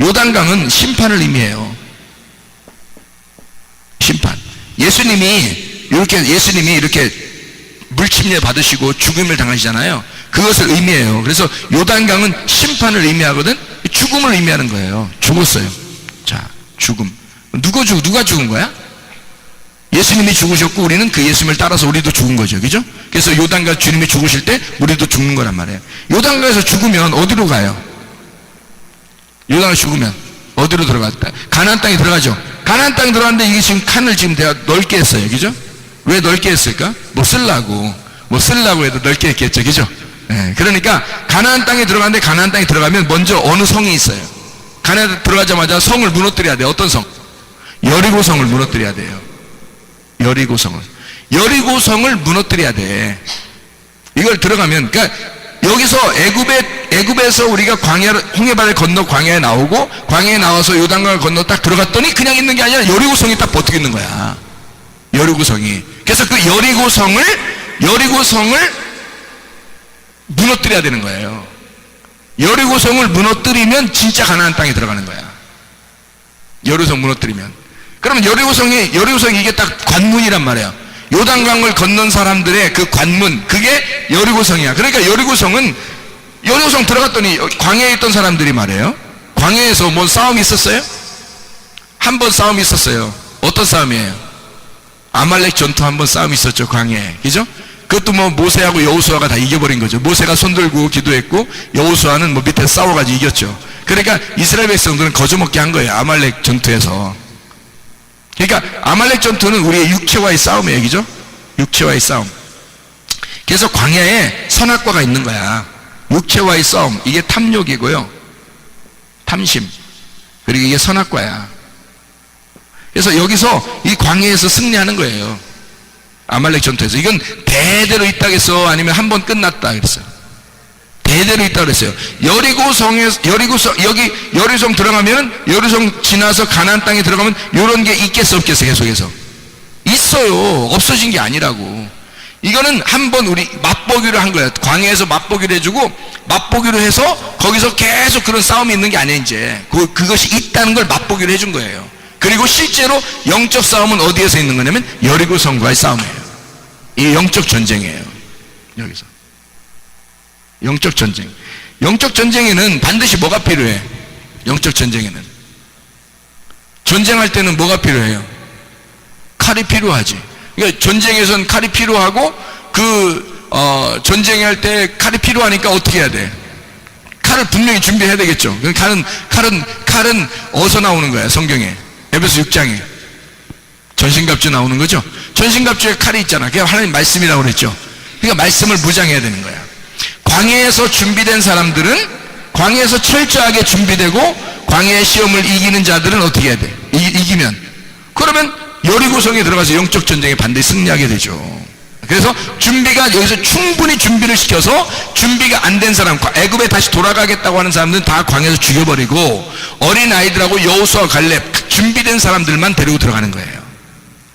요단강은 심판을 의미해요. 심판. 예수님이 이렇게 물침례 받으시고 죽음을 당하시잖아요. 그것을 의미해요. 그래서 요단강은 심판을 의미하거든. 죽음을 의미하는 거예요. 죽었어요. 자, 죽음. 누가 죽은 거야? 예수님이 죽으셨고 우리는 그 예수님을 따라서 우리도 죽은 거죠. 그죠? 그래서 요단강 주님이 죽으실 때 우리도 죽는 거란 말이에요. 요단강에서 죽으면 어디로 가요? 요단강 죽으면 어디로 들어갔다? 가나안 땅에 들어가죠. 가나안 땅에 들어갔는데 이게 지금 칸을 지금 내가 넓게 했어요. 그죠? 왜 넓게 했을까? 뭐 쓰려고 해도 넓게 했겠죠. 그죠? 네, 그러니까 가나안 땅에 들어갔는데 가나안 땅에 들어가면 먼저 어느 성이 있어요. 가나안 들어가자마자 성을 무너뜨려야 돼요. 어떤 성? 여리고 성을 무너뜨려야 돼요. 여리고성을 무너뜨려야 돼. 이걸 들어가면, 그러니까 여기서 애굽에서 우리가 홍해바다를 건너 광야에 나오고, 광야에 나와서 요단강을 건너 딱 들어갔더니 그냥 있는 게 아니라 여리고성이 딱 버티고 있는 거야. 여리고성이. 그래서 그 여리고성을 무너뜨려야 되는 거예요. 여리고성을 무너뜨리면 진짜 가나안 땅에 들어가는 거야. 여리고성 무너뜨리면. 그러면 여리고성이 이게 딱 관문이란 말이에요. 요단강을 건넌 사람들의 그 관문, 그게 여리고성이야. 그러니까 여리고성 들어갔더니 광야에 있던 사람들이 말이에요. 광야에서 뭐 싸움이 있었어요? 한 번 싸움이 있었어요. 어떤 싸움이에요? 아말렉 전투 한 번 싸움이 있었죠, 광야에. 그죠? 그것도 뭐 모세하고 여호수아가 다 이겨버린 거죠. 모세가 손들고 기도했고 여호수아는 뭐 밑에 싸워가지고 이겼죠. 그러니까 이스라엘 백성들은 거저먹게 한 거예요, 아말렉 전투에서. 그러니까 아말렉 전투는 우리의 육체와의 싸움이에요. 그죠? 육체와의 싸움. 그래서 광야에 선악과가 있는 거야. 육체와의 싸움. 이게 탐욕이고요, 탐심, 그리고 이게 선악과야. 그래서 여기서 이 광야에서 승리하는 거예요. 아말렉 전투에서. 이건 대대로 있다 그랬어? 아니면 한 번 끝났다 그랬어요? 대대로 있다 그랬어요. 여리고성 들어가면, 여리고성 지나서 가나안 땅에 들어가면 이런 게 있겠어 없겠어? 계속해서 있어요. 없어진 게 아니라고. 이거는 한번 우리 맛보기로 한 거예요. 광야에서 맛보기로 해주고, 맛보기로 해서 거기서 계속 그런 싸움이 있는 게 아니에요. 이제 그것이 있다는 걸 맛보기로 해준 거예요. 그리고 실제로 영적 싸움은 어디에서 있는 거냐면 여리고성과의 싸움이에요. 이 영적 전쟁이에요. 여기서 영적 전쟁에는 반드시 뭐가 필요해? 영적 전쟁에는 전쟁할 때는 뭐가 필요해요? 칼이 필요하지. 그러니까 전쟁에선 칼이 필요하고, 전쟁할 때 칼이 필요하니까 어떻게 해야 돼? 칼을 분명히 준비해야 되겠죠. 칼은 어디서 나오는 거야? 성경에 에베소 6장에 전신갑주 나오는 거죠. 전신갑주에 칼이 있잖아. 그게 하나님 말씀이라고 그랬죠. 그러니까 말씀을 무장해야 되는 거야. 광야에서 준비된 사람들은, 광야에서 철저하게 준비되고 광야의 시험을 이기는 자들은 어떻게 해야 돼? 이기면, 그러면 여리고성에 들어가서 영적 전쟁에 반드시 승리하게 되죠. 그래서 준비가, 여기서 충분히 준비를 시켜서 준비가 안 된 사람, 애굽에 다시 돌아가겠다고 하는 사람들은 다 광야에서 죽여버리고, 어린 아이들하고 여호수아 갈렙, 준비된 사람들만 데리고 들어가는 거예요.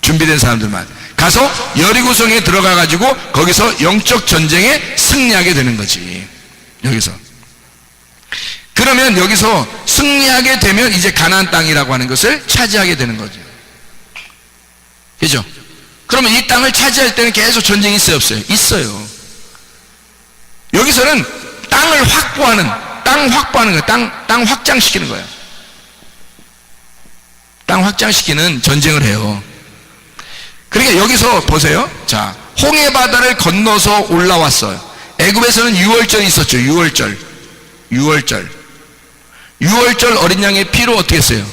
준비된 사람들만 가서 여리고성에 들어가 가지고 거기서 영적 전쟁에 승리하게 되는 거지. 여기서. 그러면 여기서 승리하게 되면 이제 가나안 땅이라고 하는 것을 차지하게 되는 거죠. 그죠? 그러면 이 땅을 차지할 때는 계속 전쟁이 있어요, 없어요? 있어요. 여기서는 땅을 확보하는 거예요. 땅 확장시키는 거예요. 땅 확장시키는 전쟁을 해요. 그러니까 여기서 보세요. 자, 홍해바다를 건너서 올라왔어요. 애굽에서는 유월절이 있었죠. 유월절 어린 양의 피로 어떻게 했어요?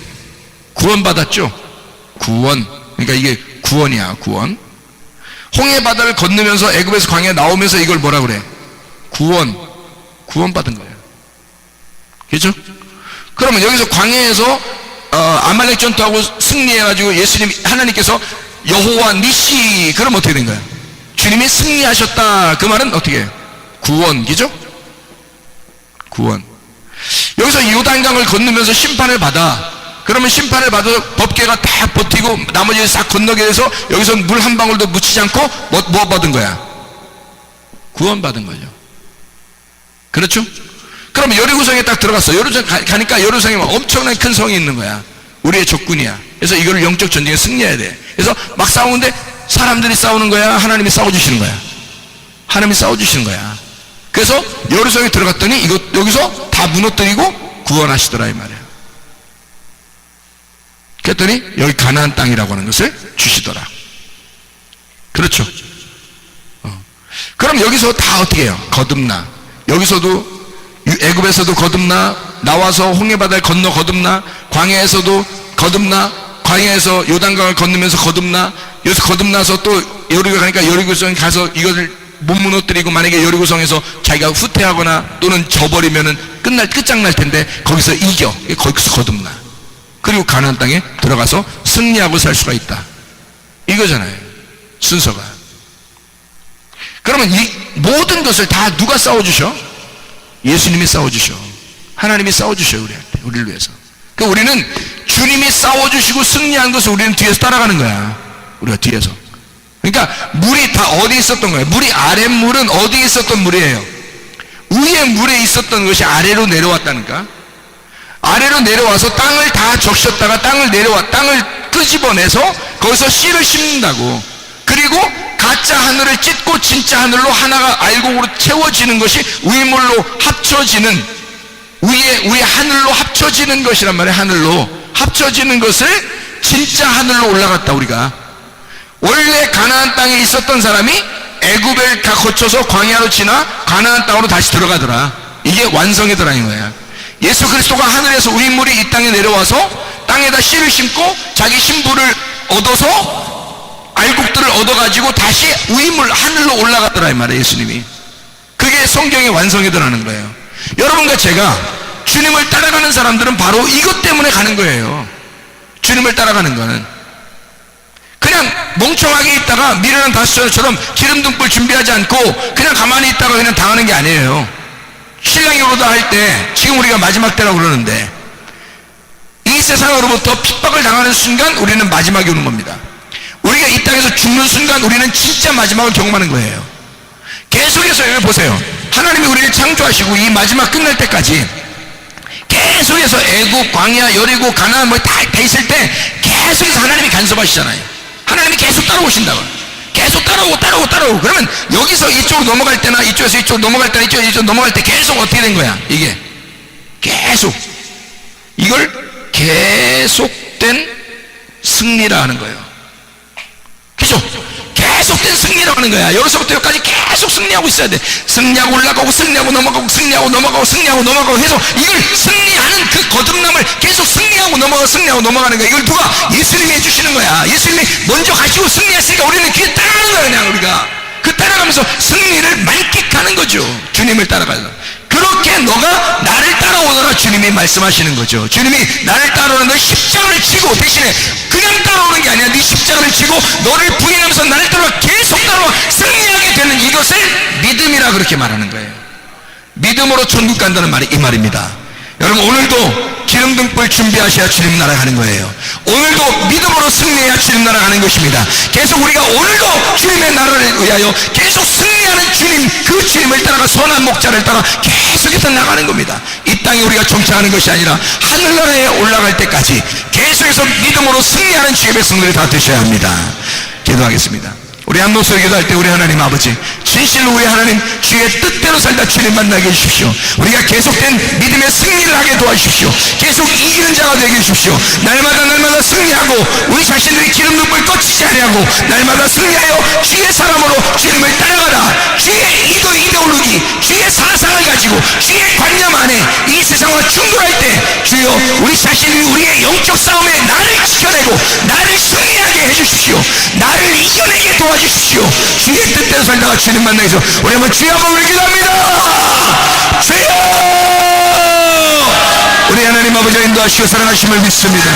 구원받았죠. 구원. 그러니까 이게 구원이야, 구원. 홍해바다를 건너면서 애굽에서 광야에 나오면서 이걸 뭐라 그래? 구원받은 거예요. 그렇죠? 그러면 여기서 광야에서 아말렉 전투하고 승리해가지고 하나님께서 여호와 니시, 그럼 어떻게 된 거야? 주님이 승리하셨다. 그 말은 어떻게 해요? 구원, 그죠? 구원. 여기서 요단강을 건너면서 심판을 받아. 그러면 심판을 받아서 법궤가 다 버티고 나머지 싹 건너게 돼서 여기서 물 한 방울도 묻히지 않고 뭐 받은 거야? 구원 받은 거죠. 그렇죠? 그러면 여리고성에 딱 들어갔어. 여리고성 가니까 여리고성에 엄청나게 큰 성이 있는 거야. 우리의 적군이야. 그래서 이거를 영적 전쟁에 승리해야 돼. 그래서 막 싸우는데 사람들이 싸우는 거야? 하나님이 싸워주시는 거야? 하나님이 싸워주시는 거야. 그래서 여리고성에 들어갔더니 여기서 다 무너뜨리고 구원하시더라, 이 말이야. 그랬더니 여기 가나안 땅이라고 하는 것을 주시더라. 그렇죠? 그럼 여기서 다 어떻게 해요? 거듭나. 여기서도 애굽에서도 거듭나, 나와서 홍해바다를 건너 거듭나, 광야에서도 거듭나, 광야에서 요단강을 건너면서 거듭나, 여기서 거듭나서 또 여리고 가니까 여리고성 가서 이것을 못 무너뜨리고 만약에 여리고성에서 자기가 후퇴하거나 또는 져버리면은 끝장날 텐데 거기서 이겨. 거기서 거듭나. 그리고 가나안 땅에 들어가서 승리하고 살 수가 있다. 이거잖아요. 순서가. 그러면 이 모든 것을 다 누가 싸워주셔? 예수님이 싸워주셔. 하나님이 싸워주셔요. 우리를 위해서. 그러니까 우리는 주님이 싸워주시고 승리한 것을 우리는 뒤에서 따라가는 거야. 우리가 뒤에서. 그러니까 물이 다 어디 있었던 거예요? 물이 아랫물은 어디에 있었던 물이에요? 위에 물에 있었던 것이 아래로 내려왔다니까. 아래로 내려와서 땅을 다 적셨다가 땅을 끄집어내서 거기서 씨를 심는다고. 그리고 가짜 하늘을 찢고 진짜 하늘로 하나가 알곡으로 채워지는 것이 위물로 합쳐지는, 위에 하늘로 합쳐지는 것이란 말이에요. 하늘로 합쳐지는 것을 진짜 하늘로 올라갔다. 우리가 원래 가나안 땅에 있었던 사람이 애굽을 다 거쳐서 광야로 지나 가나안 땅으로 다시 들어가더라. 이게 완성의 도라는 거야. 예수 그리스도가 하늘에서 위물이 이 땅에 내려와서 땅에다 씨를 심고 자기 신부를 얻어서 알곡들을 얻어가지고 다시 위물 하늘로 올라갔더라 이 말이에요. 예수님이. 그게 성경의 완성의 도라는 거예요. 여러분과 제가 주님을 따라가는 사람들은 바로 이것 때문에 가는 거예요. 주님을 따라가는 거는 그냥 멍청하게 있다가 미련한 다수처럼 기름등불 준비하지 않고 그냥 가만히 있다가 그냥 당하는 게 아니에요. 신랑이 오다 할 때 지금 우리가 마지막 때라고 그러는데 이 세상으로부터 핍박을 당하는 순간 우리는 마지막이 오는 겁니다. 우리가 이 땅에서 죽는 순간 우리는 진짜 마지막을 경험하는 거예요. 계속해서 여기 보세요. 하나님이 우리를 창조하시고 이 마지막 끝날 때까지 계속해서 애국, 광야, 여리고, 가나안 뭐 다 있을 때 계속해서 하나님이 간섭하시잖아요. 하나님이 계속 따라오신다고. 계속 따라오고. 그러면 여기서 이쪽으로 넘어갈 때나 이쪽에서 이쪽으로 넘어갈 때나 이쪽으로 넘어갈 때 계속 어떻게 된 거야? 이게 계속 이걸 계속된 승리라 하는 거예요. 계속된 승리라고 하는 거야. 여기서부터 여기까지 계속 승리하고 있어야 돼. 승리하고 올라가고 승리하고 넘어가고 승리하고 넘어가고 해서 이걸 승리하는 그 거듭남을 계속 승리하고 넘어가는 거야. 이걸 누가? 예수님이 해주시는 거야. 예수님이 먼저 가시고 승리했으니까 우리는 뒤에 따라가는 거야. 그냥 우리가 그 따라가면서 승리를 만끽하는 거죠. 주님을 따라가서. 그렇게 너가 나를 따라오너라 주님이 말씀하시는 거죠. 주님이 나를 따라오는 너 십자가를 지고 대신에 그냥 따라오는 게 아니라 네 십자가를 지고 너를 부인하면서 나를 따라와 계속 따라와 승리하게 되는 이것을 믿음이라 그렇게 말하는 거예요. 믿음으로 천국 간다는 말이 이 말입니다. 여러분 오늘도 기름등불 준비하셔야 주님 나라 가는 거예요. 오늘도 믿음으로 승리해야 주님 나라 가는 것입니다. 계속 우리가 오늘도 주님의 나라를 위하여 계속 승리하는 주님, 그 주님을 따라가 선한 목자를 따라 계속해서 나가는 겁니다. 이 땅에 우리가 정착하는 것이 아니라 하늘나라에 올라갈 때까지 계속해서 믿음으로 승리하는 주의 백성들이 다 되셔야 합니다. 기도하겠습니다. 우리 한 목소리 기도할 때 우리 하나님 아버지, 진실로 우리 하나님 주의 뜻대로 살다 주님 만나게 해주십시오. 우리가 계속된 믿음의 승리를 하게 도와주십시오. 계속 이기는 자가 되게 해주십시오. 날마다 승리하고 우리 자신들이 기름등불 꺼지지 아니하고 날마다 승리하여 주의 사람으로 주님을 따라가라. 주의 이데올로기, 주의 사상을 가지고 주의 관념 안에 이 세상과 충돌할 때 주여 우리 자신이 우리의 영적 싸움에 나를 지켜내고 나를 승리하게 해주십시오. 나를 이겨내게 도와주십시오. 주의 뜻대로 살다가 주님 만나기 위해서 우리 한번 주여 한번 기도합니다. 주여! 우리 하나님 아버지가 인도하시고 사랑하심을 믿습니다.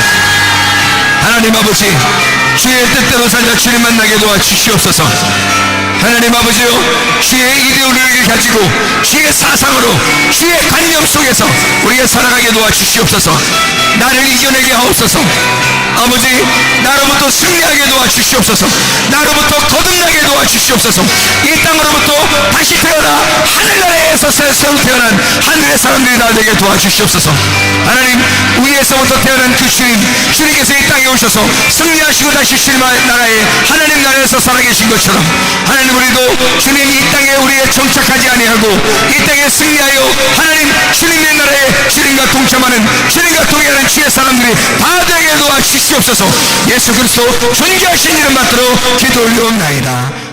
하나님 아버지, 주의 뜻대로 살다 주님 만나게 도와주시옵소서. 하나님 아버지요, 주의 이데올로기를 가지고 주의 사상으로 주의 관념 속에서 우리가 살아가게 도와주시옵소서. 나를 이겨내게 하옵소서. 아버지, 나로부터 승리하게 도와주시옵소서. 나로부터 거듭나게 도와주시옵소서. 이 땅으로부터 다시 태어나 하늘나라에서 새로 태어난 하늘의 사람들이 다 되게 도와주시옵소서. 하나님, 위에서부터 태어난 그 주님께서 이 땅에 오셔서 승리하시고 다시 주님 나라에 하나님 나라에서 살아계신 것처럼 하나님, 우리도 주님 이 땅에 우리의 정착하지 아니하고 이 땅에 승리하여 하나님 주님의 나라에 주님과 동참하는, 주님과 동행하는 주의 사람들이 다 되게 도와주시옵소서. 예수 그리스도 존귀하신 이름 받들어 기도 올리옵나이다.